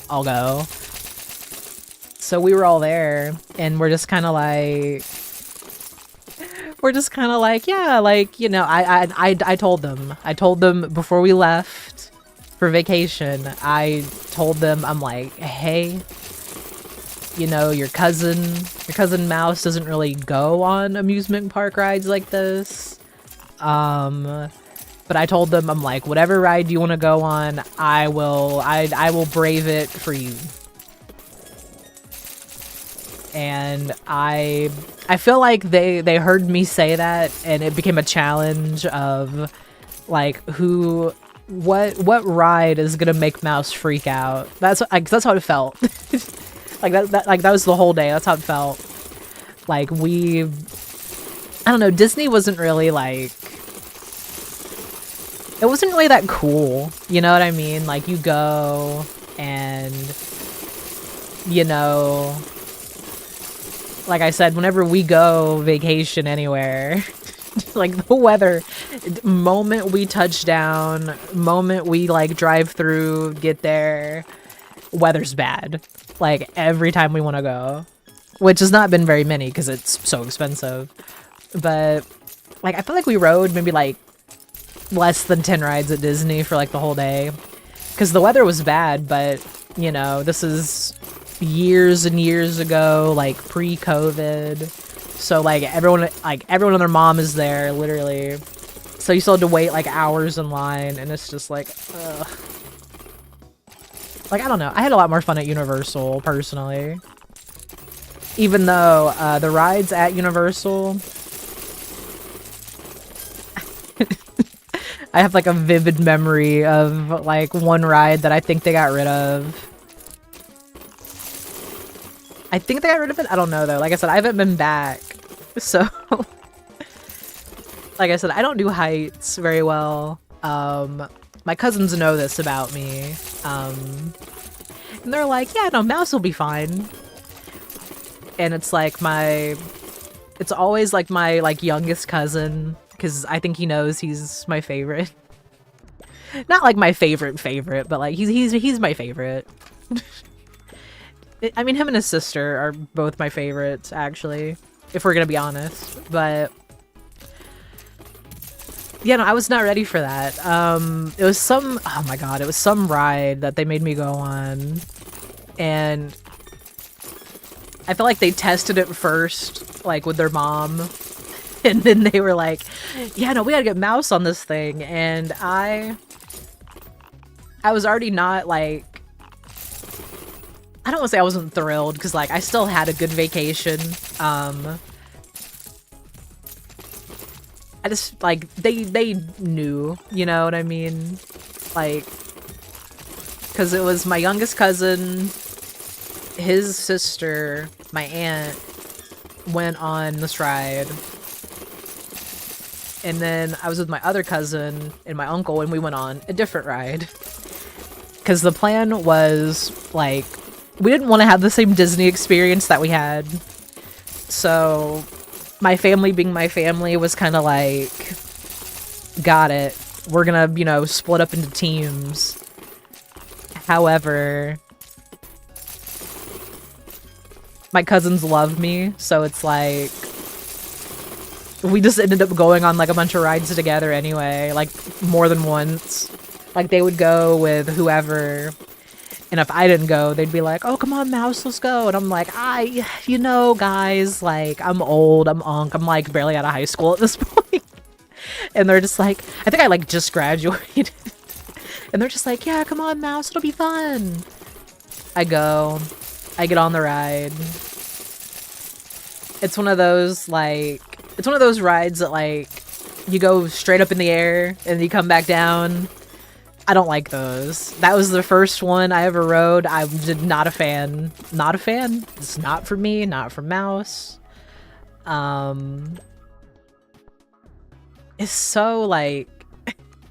I'll go. So we were all there, and we're just kind of like... yeah, like, you know, I told them before we left for vacation, I told them, I'm like, hey, you know, your cousin Mouse doesn't really go on amusement park rides like this. But I told them, I'm like, whatever ride you want to go on, I will brave it for you. And I feel like they heard me say that, and it became a challenge of like what ride is gonna make Mouse freak out. That's how it felt. Like that was the whole day. That's how it felt. Like I don't know, Disney wasn't really like, it wasn't really that cool. You know what I mean? Like, you go and, you know, like I said, whenever we go vacation anywhere, like the weather, moment we touch down, moment we like drive through, get there, weather's bad. Like every time we want to go, which has not been very many because it's so expensive. But like, I feel like we rode maybe like less than 10 rides at Disney for like the whole day, because the weather was bad. But you know, this is years and years ago, like pre-COVID, so like everyone and their mom is there, literally, so you still had to wait like hours in line, and it's just like, ugh. Like, I don't know, I had a lot more fun at Universal personally, even though the rides at Universal I have like a vivid memory of like one ride that I think they got rid of. I think they got rid of it. I don't know though. Like I said, I haven't been back. So, like I said, I don't do heights very well. My cousins know this about me. And they're like, yeah, no, Mouse will be fine. And it's like it's always like my like youngest cousin, because I think he knows he's my favorite. Not like my favorite, but like he's my favorite. I mean, him and his sister are both my favorites, actually, if we're gonna be honest. But Yeah, no, I was not ready for that. It was some, oh my god, it was some ride that they made me go on. And I feel like they tested it first, like with their mom. And then they were like, yeah, no, we gotta get Mouse on this thing. And I was already not like, I don't want to say I wasn't thrilled, because like I still had a good vacation. I just like they knew, you know what I mean? Like, because it was my youngest cousin, his sister, my aunt went on this ride, and then I was with my other cousin and my uncle, and we went on a different ride. Because the plan was like, we didn't want to have the same Disney experience that we had, so my family being my family was kind of like, got it, we're gonna, you know, split up into teams. However, my cousins love me, so it's like, we just ended up going on like a bunch of rides together anyway, like more than once. Like they would go with whoever, and if I didn't go, they'd be like, oh, come on, Mouse, let's go. And I'm like, you know, guys, like, I'm old, I'm I'm like barely out of high school at this point. And they're just like, I think I like just graduated. And they're just like, yeah, come on, Mouse, it'll be fun. I go, I get on the ride. It's one of those, like, it's one of those rides that, like, you go straight up in the air and you come back down. I don't like those. That was the first one I ever rode. I'm just not a fan. Not a fan. It's not for me, not for Mouse. It's so, like,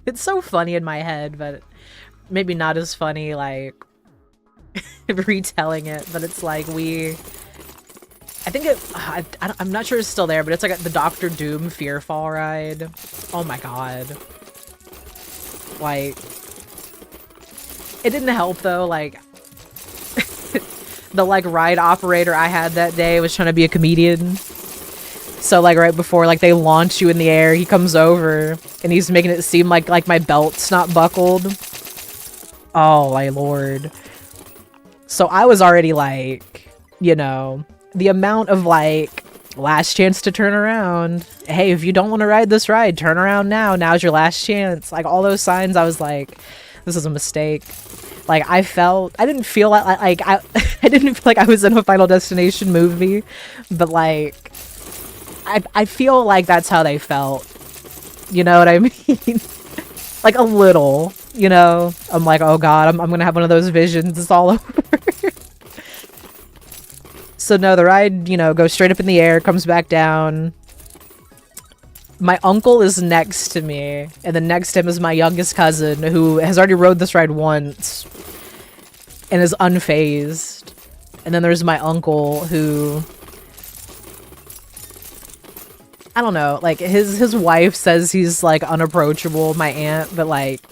it's so funny in my head, but maybe not as funny, like, retelling it. But it's like I think I'm not sure it's still there, but it's like the Doctor Doom Fearfall ride. Oh my god. Like, it didn't help though, like, the like ride operator I had that day was trying to be a comedian. So like right before like they launch you in the air, he comes over and he's making it seem like my belt's not buckled. Oh my lord. So I was already like, you know, the amount of like last chance to turn around. Hey, if you don't want to ride this ride, turn around now. Now's your last chance. Like all those signs, I was like, this is a mistake. Like I didn't feel like I didn't feel like I was in a Final Destination movie, but like I feel like that's how they felt. You know what I mean? Like a little, you know? I'm like, oh god, I'm gonna have one of those visions. It's all over. So no, the ride, you know, goes straight up in the air, comes back down. My uncle is next to me, and then next to him is my youngest cousin, who has already rode this ride once and is unfazed. And then there's my uncle, who, I don't know, like his wife says he's like unapproachable, my aunt, but like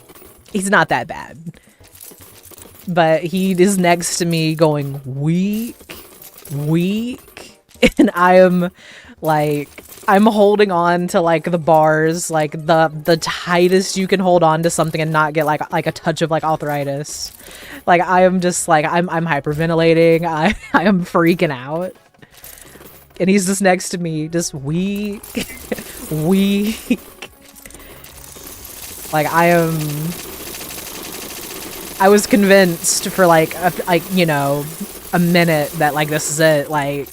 he's not that bad. But he is next to me going weak, and I am like, I'm holding on to like the bars, like the tightest you can hold on to something and not get like a touch of like arthritis. Like I am just like, I'm hyperventilating. I am freaking out. And he's just next to me, just weak. Like I was convinced for like you know, a minute that like this is it, like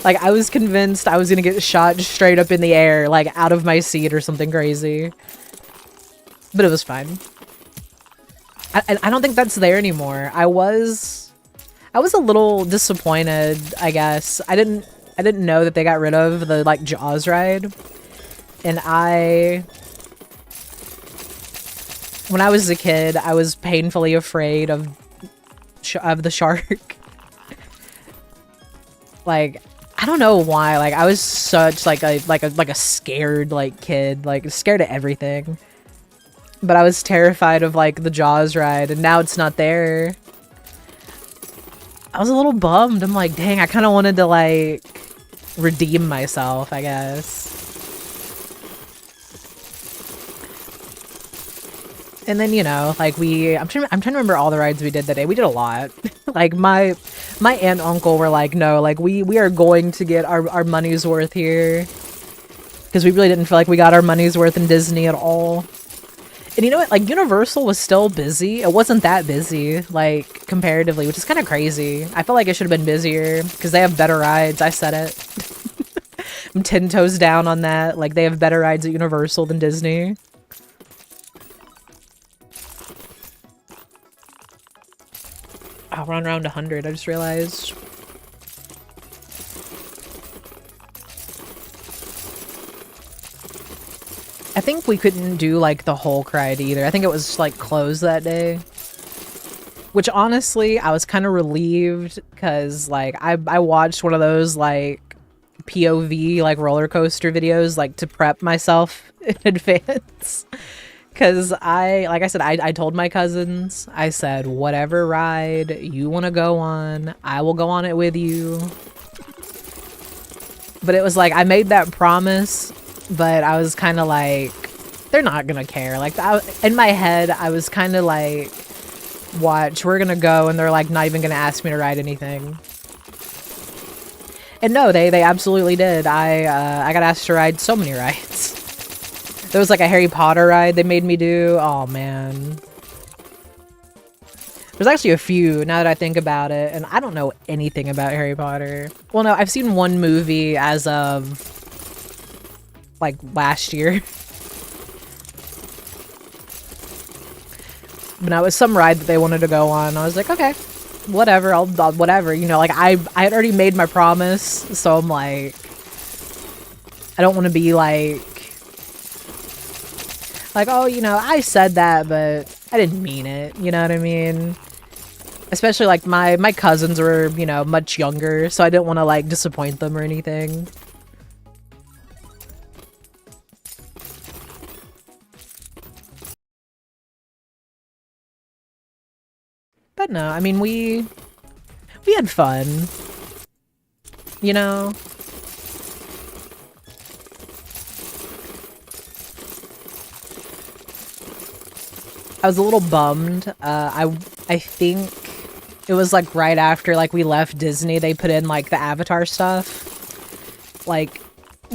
like I was convinced I was gonna get shot straight up in the air, like out of my seat or something crazy. But it was fine. I don't think that's there anymore. I was a little disappointed, I guess. I didn't know that they got rid of the like Jaws ride. And when I was a kid, I was painfully afraid of the shark. Like, I don't know why. Like, I was such like a scared like kid, like scared of everything. But I was terrified of like the Jaws ride, and now it's not there. I was a little bummed. I'm like, dang, I kind of wanted to like redeem myself, I guess. And then, you know, like I'm trying to remember all the rides we did that day. We did a lot. Like my aunt and uncle were like, no, like we are going to get our money's worth here. Because we really didn't feel like we got our money's worth in Disney at all. And you know what? Like Universal was still busy. It wasn't that busy, like comparatively, which is kind of crazy. I feel like it should have been busier because they have better rides. I said it. I'm 10 toes down on that. Like they have better rides at Universal than Disney. Oh, we're on round 100, I just realized. I think we couldn't do, like, the Hulk ride either. I think it was, like, closed that day. Which, honestly, I was kind of relieved, because, like, I watched one of those, like, POV, like, roller coaster videos, like, to prep myself in advance. Because like I said, I told my cousins, I said, whatever ride you want to go on, I will go on it with you. But it was like, I made that promise, but I was kind of like, they're not going to care. Like, in my head, I was kind of like, watch, we're going to go, and they're like, not even going to ask me to ride anything. And no, they absolutely did. I got asked to ride so many rides. There was like a Harry Potter ride they made me do. Oh, man. There's actually a few, now that I think about it, and I don't know anything about Harry Potter. Well, no, I've seen one movie as of, like, last year. But no, it was some ride that they wanted to go on. I was like, okay, whatever, I'll whatever. You know, like, I had already made my promise, so I'm like, I don't want to be like, oh, you know, I said that, but I didn't mean it, you know what I mean? Especially, like, my cousins were, you know, much younger, so I didn't want to, like, disappoint them or anything. But no, I mean, we had fun, you know? I was a little bummed. I think it was like right after like we left Disney, they put in like the Avatar stuff. Like,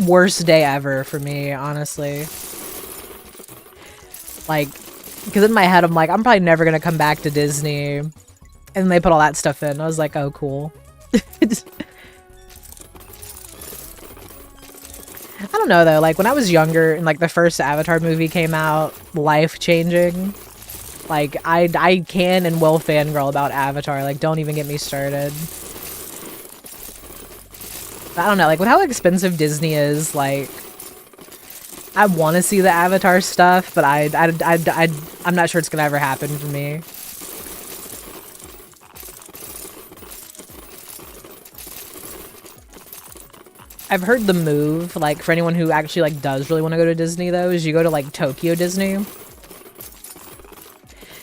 worst day ever for me, honestly. Like, because in my head I'm like, I'm probably never gonna come back to Disney. And they put all that stuff in. I was like, oh, cool. I don't know though, like when I was younger and like the first Avatar movie came out, life-changing. Like, I can and will fangirl about Avatar. Like, don't even get me started. I don't know, like, with how expensive Disney is, like, I want to see the Avatar stuff, but I'm not sure it's gonna ever happen for me. I've heard the move, like, for anyone who actually, like, does really want to go to Disney, though, is you go to, like, Tokyo Disney.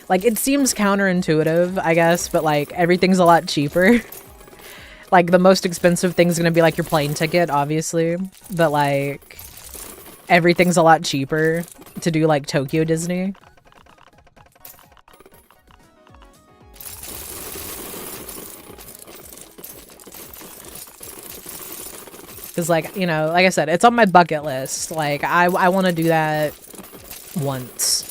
Like, it seems counterintuitive, I guess, but, like, everything's a lot cheaper. Like, the most expensive thing's gonna be, like, your plane ticket, obviously. But, like, everything's a lot cheaper to do, like, Tokyo Disney. Because, like, you know, like I said, it's on my bucket list. Like, I want to do that once.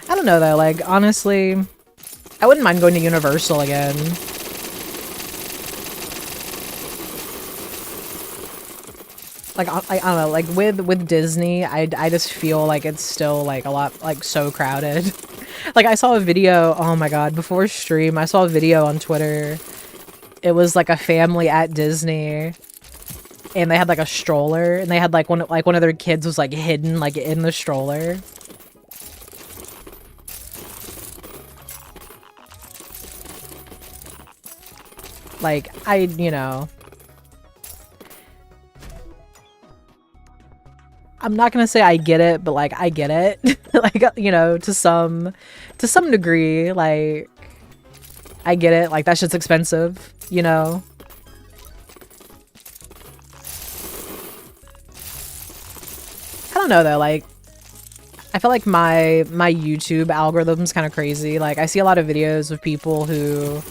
I don't know, though. Like, honestly, I wouldn't mind going to Universal again. Like, I don't know, like, with Disney, I just feel like it's still, like, a lot, like, so crowded. Like, I saw a video, oh my god, before stream, I saw a video on Twitter. It was, like, a family at Disney, and they had, like, a stroller, and they had, like, one of their kids was, like, hidden, like, in the stroller. Like, you know, I'm not gonna say I get it, but, like, I get it. Like, you know, to some degree, like, I get it. Like, that shit's expensive, you know? I don't know, though, like, I feel like my YouTube algorithm's kind of crazy. Like, I see a lot of videos of people who,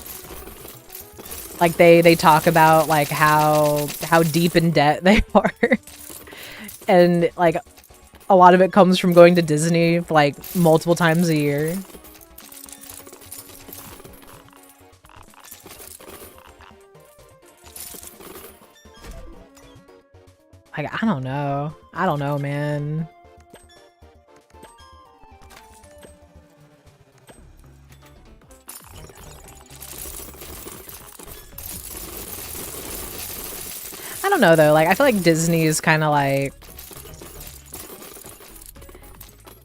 like, they talk about, like, how deep in debt they are. And, like, a lot of it comes from going to Disney, like, multiple times a year. Like, I don't know. I don't know, man. I don't know, though. Like, I feel like Disney is kind of like...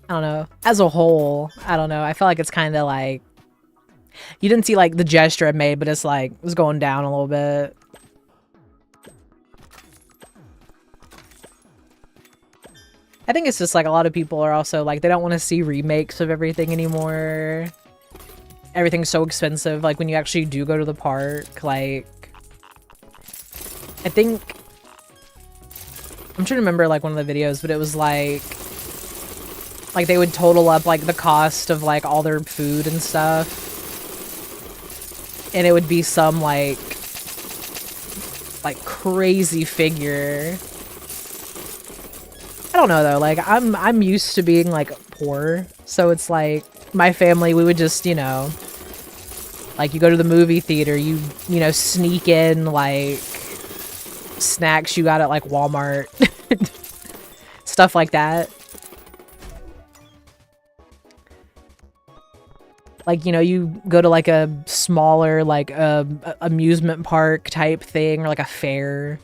I don't know. As a whole, I don't know. I feel like it's kind of like... You didn't see, like, the gesture I made, but it's like, it's going down a little bit. I think it's just, like, a lot of people are also, like, they don't want to see remakes of everything anymore. Everything's so expensive, like, when you actually do go to the park, like... I think... I'm trying to remember, like, one of the videos, but it was, like... Like, they would total up, like, the cost of, like, all their food and stuff. And it would be some, like, crazy figure. I don't know, though. Like, I'm used to being, like, poor. So it's, like, my family, we would just, you know... Like, you go to the movie theater, you know, sneak in, like... snacks you got at, like, Walmart. Stuff like that. Like, you know, you go to, like, a smaller, like, amusement park type thing, or, like, a fair.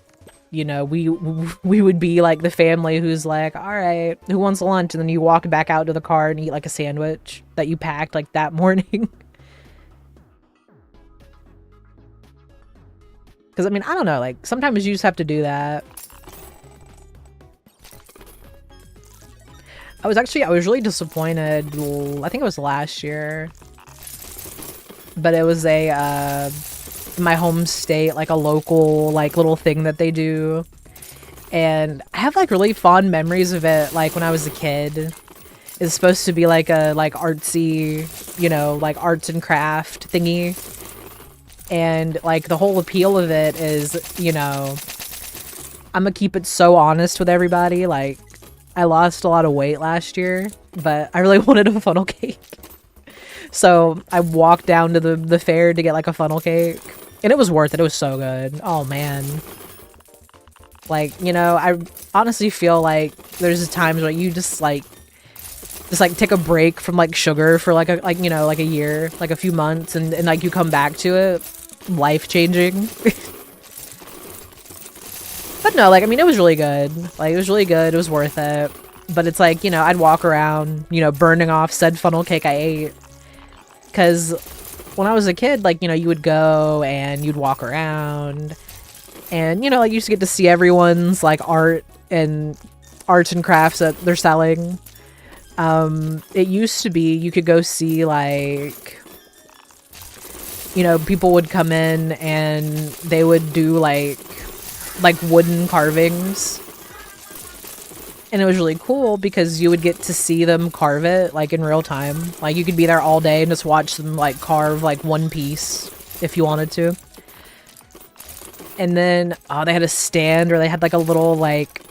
You know, we would be, like, the family who's like, all right, who wants lunch? And then you walk back out to the car and eat, like, a sandwich that you packed, like, that morning. Because, I mean, I don't know, like, sometimes you just have to do that. I was really disappointed, I think it was last year. But it was a, my home state, like, a local, like, little thing that they do. And I have, like, really fond memories of it, like, when I was a kid. It's supposed to be, like, a, like, artsy, you know, like, arts and craft thingy. And, like, the whole appeal of it is, you know, I'm gonna keep it so honest with everybody. Like, I lost a lot of weight last year, but I really wanted a funnel cake. So I walked down to the fair to get, like, a funnel cake. And it was worth it. It was so good. Oh, man. Like, you know, I honestly feel like there's times where you just take a break from, like, sugar for, like, you know, like, a year, like, a few months, and like, you come back to it. Life-changing. But no, like, I mean, it was really good. Like, it was really good. It was worth it. But it's like, you know, I'd walk around, you know, burning off said funnel cake I ate. Because when I was a kid, like, you know, you would go and you'd walk around. And, you know, like, you used to get to see everyone's, like, arts and crafts that they're selling. It used to be you could go see, like, you know, people would come in and they would do, like wooden carvings. And it was really cool because you would get to see them carve it, like, in real time. Like, you could be there all day and just watch them, like, carve, like, one piece if you wanted to. And then, oh, they had a stand, or they had, like, a little, like...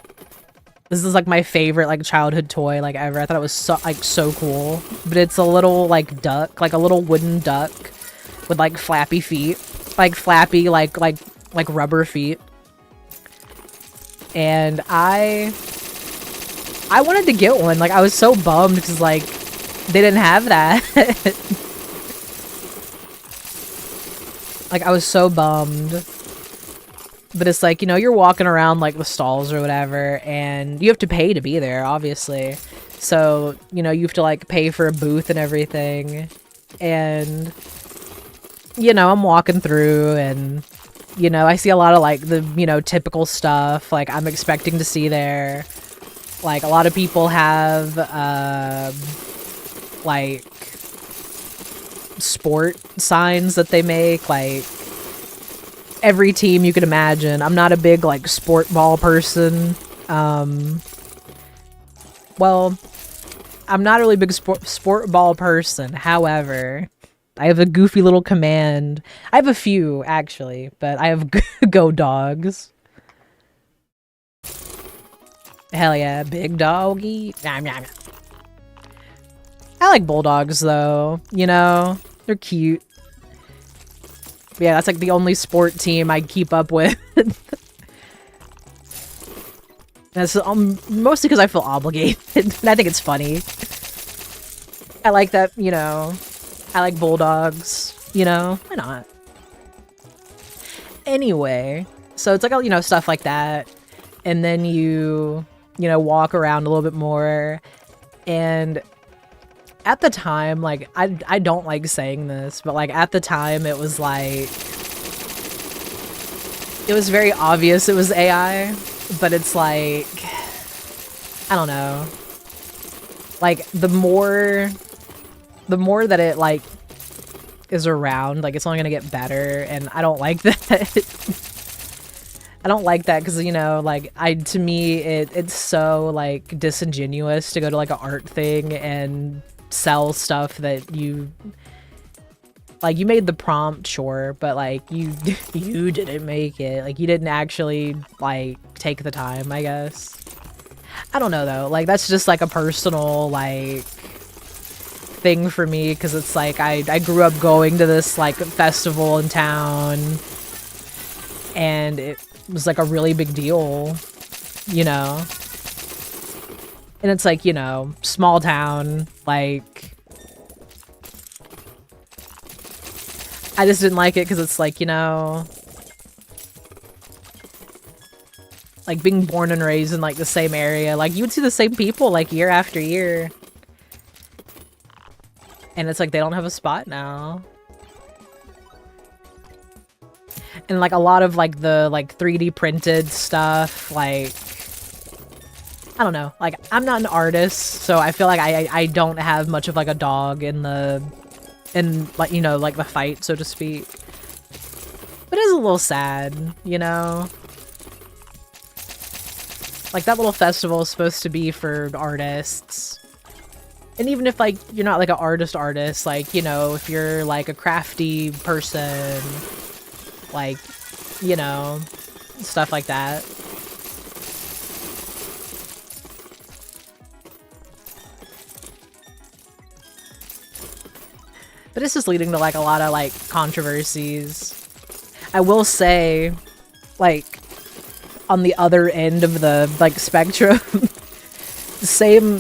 This is, like, my favorite, like, childhood toy, like, ever. I thought it was so, like, so cool. But it's a little, like, duck, like, a little wooden duck with, like, flappy feet. Like, flappy, like rubber feet. And I wanted to get one. Like, I was so bummed because, like, they didn't have that. Like, I was so bummed. But it's like, you know, you're walking around, like, the stalls or whatever, and you have to pay to be there, obviously. So, you know, you have to, like, pay for a booth and everything. And, you know, I'm walking through, and, you know, I see a lot of, like, the, you know, typical stuff, like, I'm expecting to see there. Like, a lot of people have, like, sport signs that they make, like, every team you could imagine. I'm not a big, like, sport ball person. Well, I'm not a really big sport ball person. However, I have a goofy little command. I have a few, actually, but I have go dogs. Hell yeah, big doggy. Nom, nom, nom. I like bulldogs, though. You know? They're cute. But yeah, that's like the only sport team I keep up with. That's mostly because I feel obligated, and I think it's funny. I like that, you know, I like bulldogs, you know, why not? Anyway, so it's like, you know, stuff like that, and then you know, walk around a little bit more, and at the time, like, I don't like saying this, but like, at the time, it was like, it was very obvious it was AI. But it's like, I don't know. Like, the more that it, like, is around, like, it's only gonna get better, and I don't like that. I don't like that, because, you know, like, to me, it's so, like, disingenuous to go to, like, an art thing and sell stuff that you... Like, you made the prompt, sure, but, like, you didn't make it. Like, you didn't actually, like, take the time, I guess. I don't know, though. Like, that's just, like, a personal, like, thing for me, because it's, like, I grew up going to this, like, festival in town, and it was, like, a really big deal, you know? And it's, like, you know, small town, like... I just didn't like it because it's like, you know, like being born and raised in like the same area, like you would see the same people like year after year. And it's like they don't have a spot now. And like a lot of like the like 3D printed stuff, like I don't know, like I'm not an artist, so I feel like I don't have much of like a dog in the like, you know, like the fight, so to speak. But it is a little sad, you know? Like that little festival is supposed to be for artists. And even if like you're not like an artist, like, you know, if you're like a crafty person, like, you know, stuff like that. But this is leading to, like, a lot of, like, controversies. I will say, like, on the other end of the, like, spectrum, same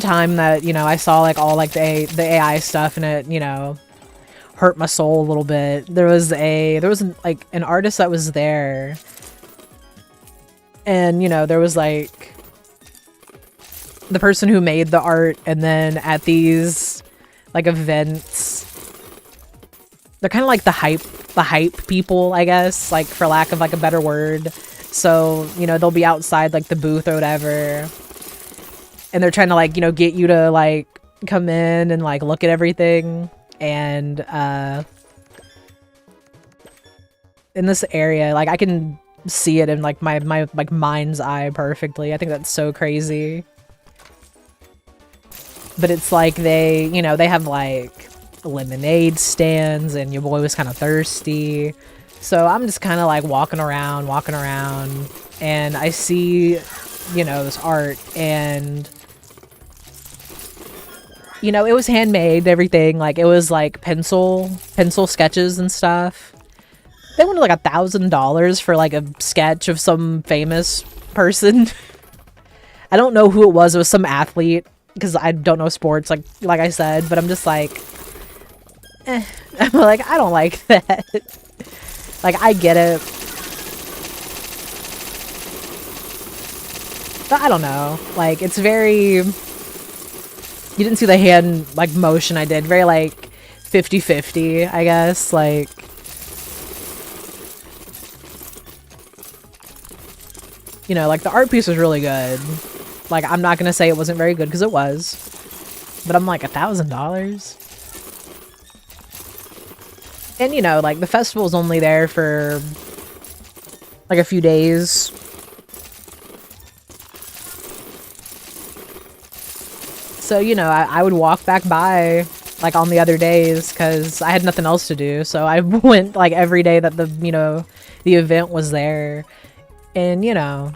time that, you know, I saw, like, all, like, the AI stuff and it, you know, hurt my soul a little bit. There was, like, an artist that was there. And, you know, there was, like, the person who made the art, and then at these... like events, they're kind of like the hype people, I guess, like for lack of like a better word. So, you know, they'll be outside like the booth or whatever, and they're trying to like, you know, get you to like come in and like look at everything. And in this area, like I can see it in like my like mind's eye perfectly. I think that's so crazy. But it's like they, you know, they have like lemonade stands and your boy was kind of thirsty. So I'm just kind of like walking around and I see, you know, this art and, you know, it was handmade, everything. Like it was like pencil sketches and stuff. They wanted like $1,000 for like a sketch of some famous person. I don't know who it was. It was some athlete. Because I don't know sports, like I said, but I'm just like, I'm like, I don't like that. Like, I get it. But I don't know. Like, it's very... You didn't see the hand, like, motion I did. Very, like, 50-50, I guess. Like... You know, like, the art piece was really good. Like, I'm not gonna say it wasn't very good, because it was. But I'm like, $1,000? And, you know, like, the festival's only there for, like, a few days. So, you know, I would walk back by, like, on the other days, because I had nothing else to do, so I went, like, every day that the, you know, the event was there, and, you know,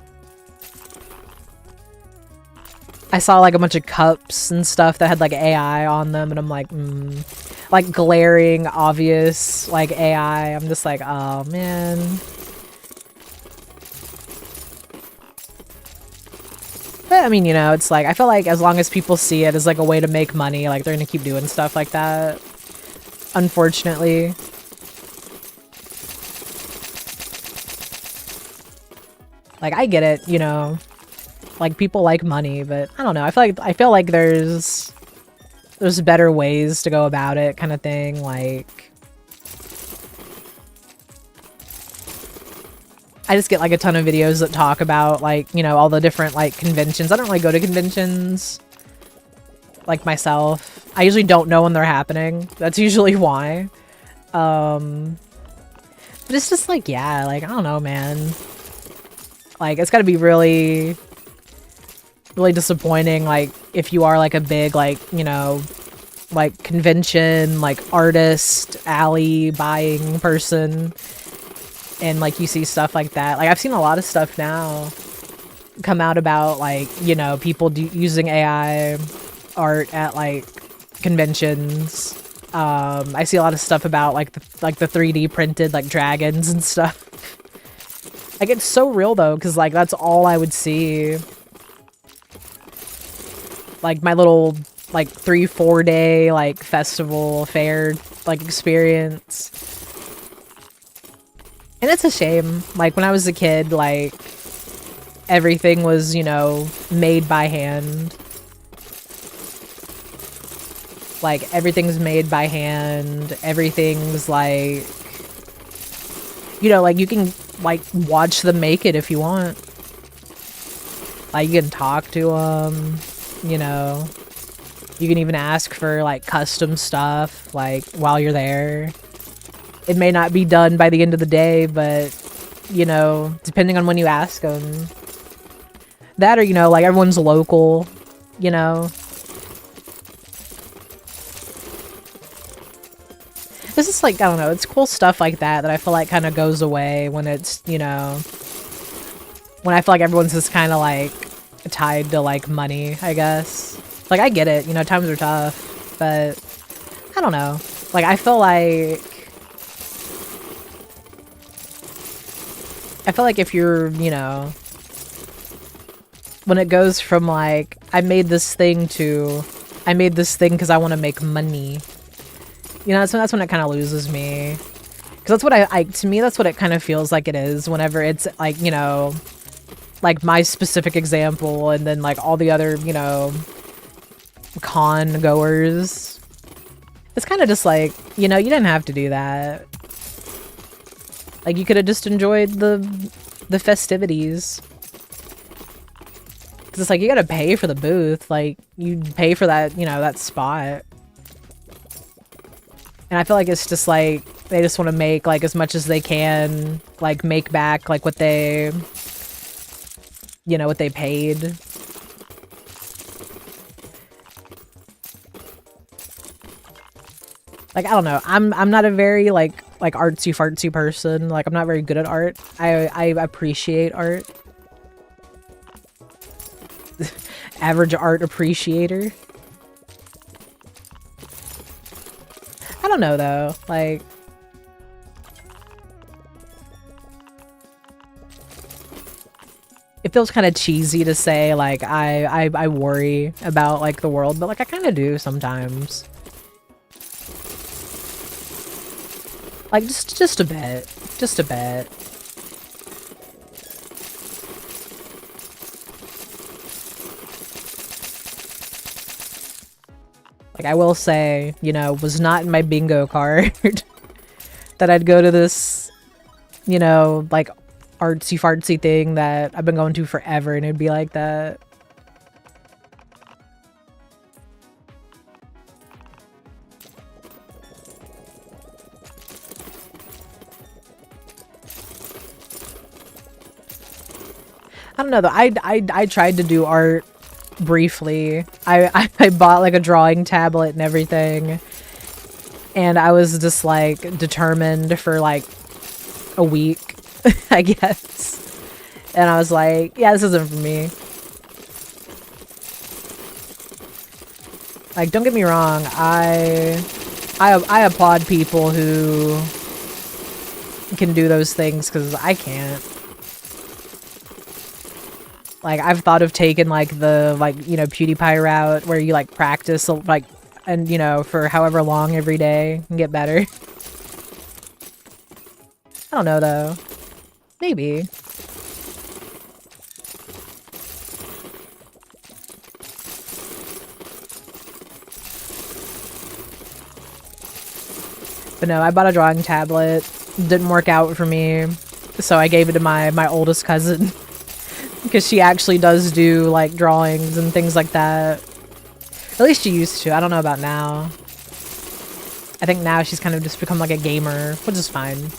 I saw, like, a bunch of cups and stuff that had, like, AI on them, and I'm like, like, glaring, obvious, like, AI. I'm just like, oh, man. But, I mean, you know, it's like, I feel like as long as people see it as, like, a way to make money, like, they're gonna keep doing stuff like that. Unfortunately. Like, I get it, you know. Like, people like money, but I don't know. I feel like there's better ways to go about it, kind of thing. Like, I just get, like, a ton of videos that talk about, like, you know, all the different, like, conventions. I don't really go to conventions, like, myself. I usually don't know when they're happening. That's usually why. But it's just, like, yeah, like, I don't know, man. Like, it's gotta be really, really disappointing, like, if you are, like, a big, like, you know, like, convention, like, artist, alley buying person, and, like, you see stuff like that. Like, I've seen a lot of stuff now come out about, like, you know, people using AI art at, like, conventions. I see a lot of stuff about, like, the 3D printed, like, dragons and stuff. Like, it's so real, though, because, like, that's all I would see. Like, my little, like, 3-4 day, like, festival, fair, like, experience. And it's a shame. Like, when I was a kid, like, everything was, you know, made by hand. Like, everything's made by hand. Everything's, like... You know, like, you can, like, watch them make it if you want. Like, you can talk to them, you know. You can even ask for, like, custom stuff, like, while you're there. It may not be done by the end of the day, but, you know, depending on when you ask them. That or, you know, like, everyone's local, you know. This is, like, I don't know, it's cool stuff like that that I feel like kind of goes away when it's, you know, when I feel like everyone's just kind of, like, tied to, like, money, I guess. Like, I get it, you know, times are tough, but I don't know. Like, I feel like if you're, you know, when it goes from, like, I made this thing to, I made this thing because I want to make money. You know, that's when it kind of loses me. Because that's what to me, that's what it kind of feels like it is whenever it's, like, you know, like, my specific example and then, like, all the other, you know, con goers. It's kind of just like, you know, you didn't have to do that. Like, you could have just enjoyed the festivities. Because it's like, you gotta pay for the booth. Like, you pay for that, you know, that spot. And I feel like it's just like, they just want to make, like, as much as they can, like, make back, like, what they, you know, what they paid. Like, I don't know, I'm not a very, like artsy-fartsy person. Like, I'm not very good at art. I appreciate art. Average art appreciator. I don't know, though. Like, it feels kind of cheesy to say, like, I worry about, like, the world, but, like, I kind of do sometimes. Like, just a bit. Just a bit. Like, I will say, you know, was not in my bingo card that I'd go to this, you know, like, artsy-fartsy thing that I've been going to forever, and it'd be like that. I don't know, though. I tried to do art briefly. I bought like a drawing tablet and everything. And I was just like determined for like a week, I guess. And I was like, yeah, this isn't for me. Like, don't get me wrong, I applaud people who can do those things because I can't. Like, I've thought of taking like the you know, PewDiePie route where you like practice like, and you know, for however long every day and get better. I don't know though. Maybe. But no, I bought a drawing tablet. Didn't work out for me. So I gave it to my oldest cousin. Because she actually does do like drawings and things like that. At least she used to. I don't know about now. I think now she's kind of just become like a gamer, which is fine.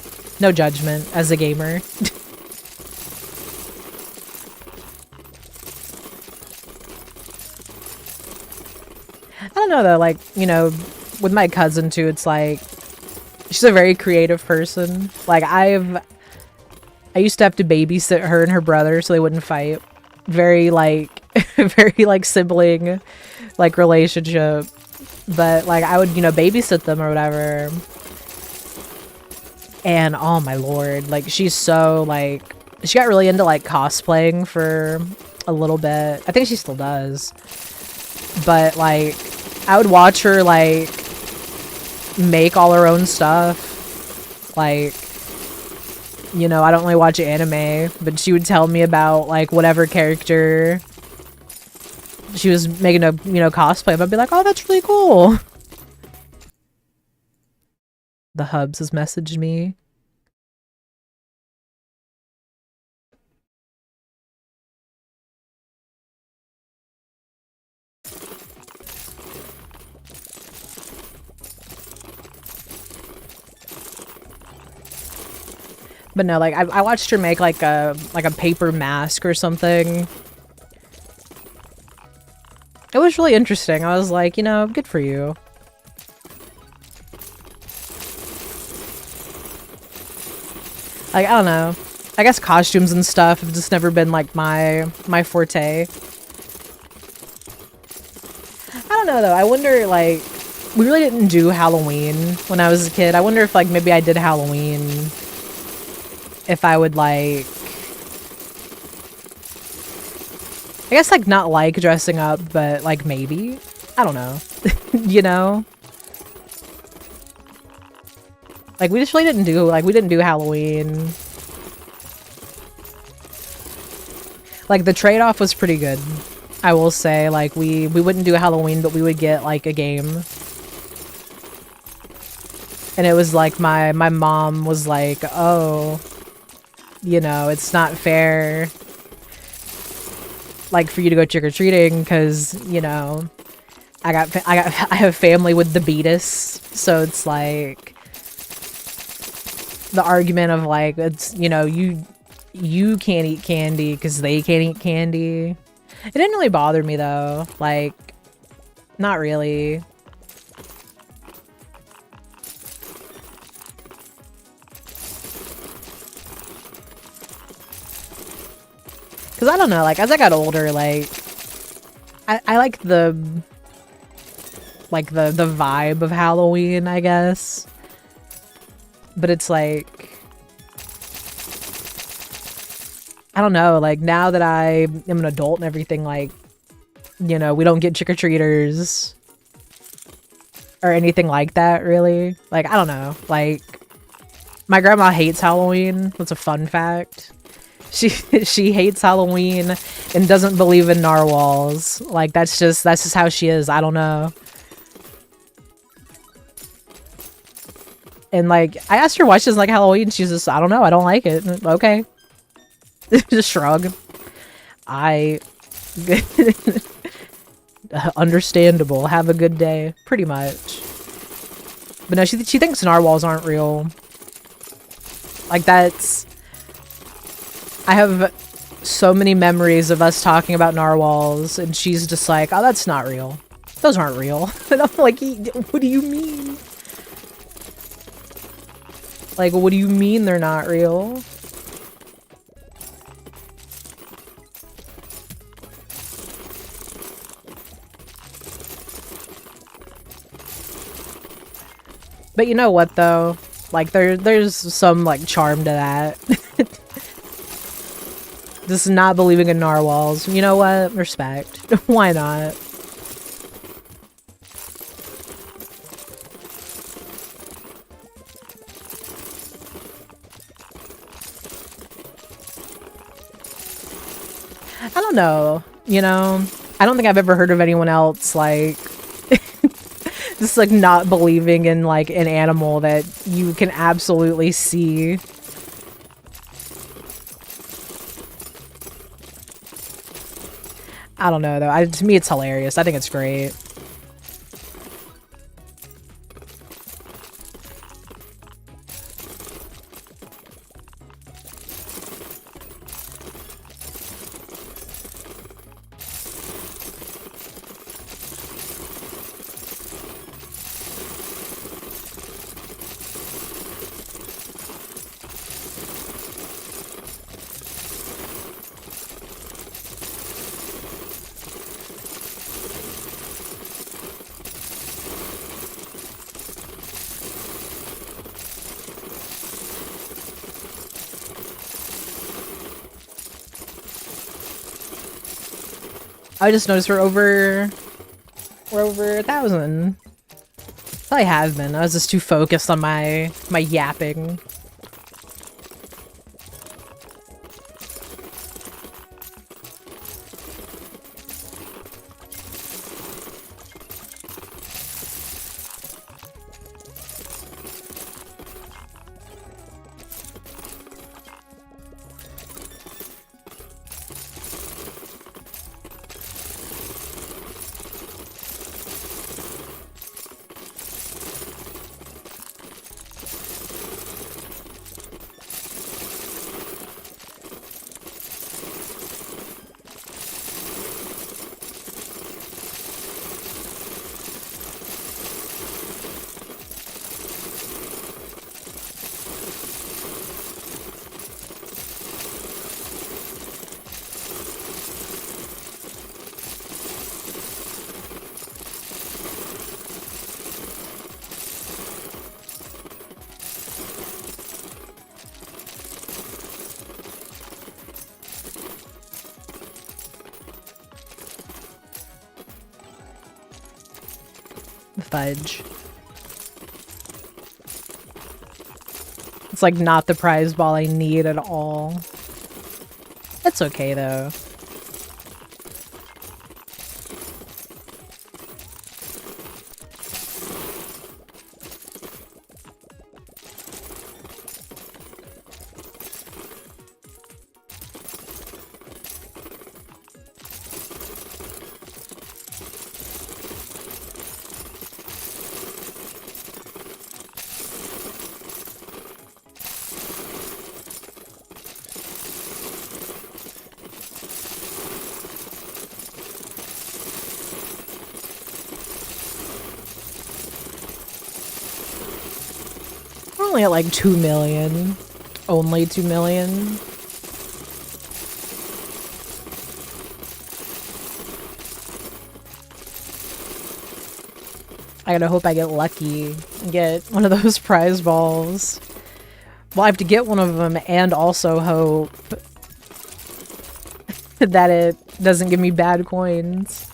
No judgment as a gamer. I don't know though, like, you know, with my cousin too, it's like, she's a very creative person. Like, I used to have to babysit her and her brother so they wouldn't fight. Very, like, very, like, sibling, like, relationship. But, like, I would, you know, babysit them or whatever. And, oh my lord, like, she's so, like, she got really into, like, cosplaying for a little bit. I think she still does. But, like, I would watch her, like, make all her own stuff. Like, you know, I don't really watch anime, but she would tell me about, like, whatever character she was making a, you know, cosplay of. I'd be like, oh, that's really cool. The Hubs has messaged me. But no, like, I watched her make, like a paper mask or something. It was really interesting. I was like, you know, good for you. Like, I don't know. I guess costumes and stuff have just never been, like, my forte. I don't know, though. I wonder, like, we really didn't do Halloween when I was a kid. I wonder if, like, maybe I did Halloween. If I would, like... I guess, like, not like dressing up, but, like, maybe? I don't know. You know? Like, we just really didn't do, like, we didn't do Halloween. Like, the trade-off was pretty good. I will say, like, we wouldn't do Halloween, but we would get, like, a game. And it was like, my mom was like, oh, you know, it's not fair, like, for you to go trick-or-treating, because, you know, I have family with the beatus, so it's like, the argument of, like, it's, you know, you can't eat candy because they can't eat candy. It didn't really bother me, though. Like, not really. Because I don't know, like, as I got older, like, I like the vibe of Halloween, I guess. But it's like, I don't know, like, now that I am an adult and everything, like, you know, we don't get trick-or-treaters or anything like that, really. Like, I don't know, like, my grandma hates Halloween. That's a fun fact. She hates Halloween and doesn't believe in narwhals. Like, that's just how she is. I don't know. And, like, I asked her why she doesn't like Halloween. She's just, I don't know. I don't like it. Okay. Just shrug. Understandable. Have a good day. Pretty much. But no, she thinks narwhals aren't real. Like, that's... I have so many memories of us talking about narwhals, and she's just like, oh, that's not real. Those aren't real. And I'm like, what do you mean? Like, what do you mean they're not real? But you know what, though? Like, there's some, like, charm to that. Just not believing in narwhals. You know what? Respect. Why not? I don't know. You know? I don't think I've ever heard of anyone else, like... just, like, not believing in, like, an animal that you can absolutely see. I don't know, though. To me, it's hilarious. I think it's great. I just noticed we're over 1,000. I have been. I was just too focused on my yapping. Fudge. It's like not the prize ball I need at all. It's okay though. Only at like 2 million. Only 2 million. I gotta hope I get lucky and get one of those prize balls. Well, I have to get one of them and also hope that it doesn't give me bad coins.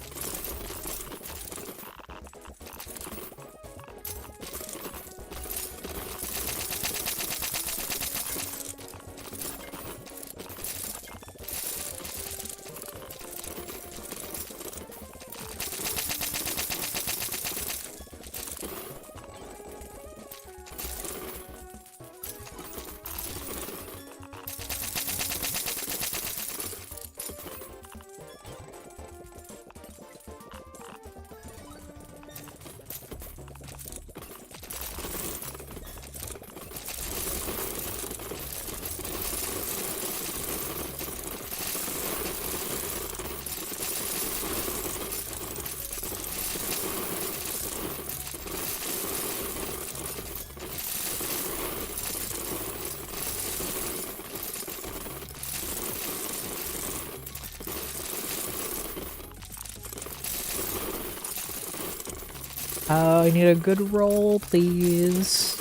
Oh, I need a good roll, please.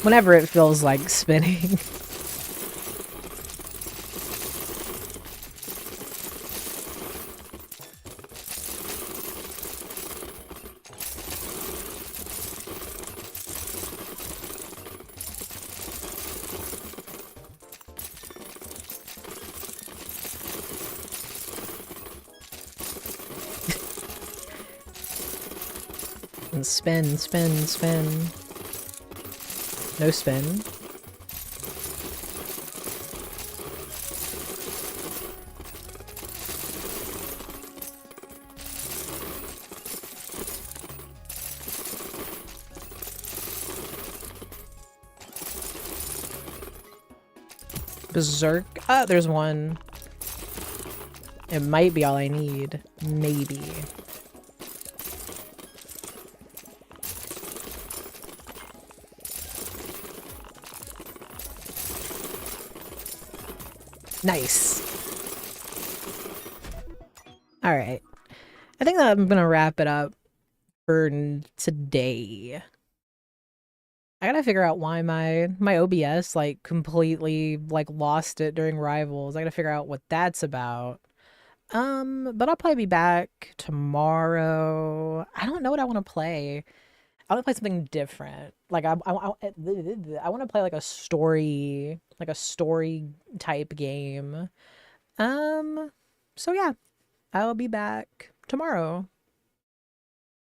Whenever it feels like spinning. And spin, spin, spin. No spin. Berserk. Ah, there's one. It might be all I need. Maybe. Nice. All right. I think that I'm gonna wrap it up for today. I gotta figure out why my OBS like completely like lost it during Rivals. I gotta figure out what that's about. But I'll probably be back tomorrow. I don't know what I want to play. I want to play something different. Like I want to play like a story type game. Um, so yeah, I'll be back tomorrow.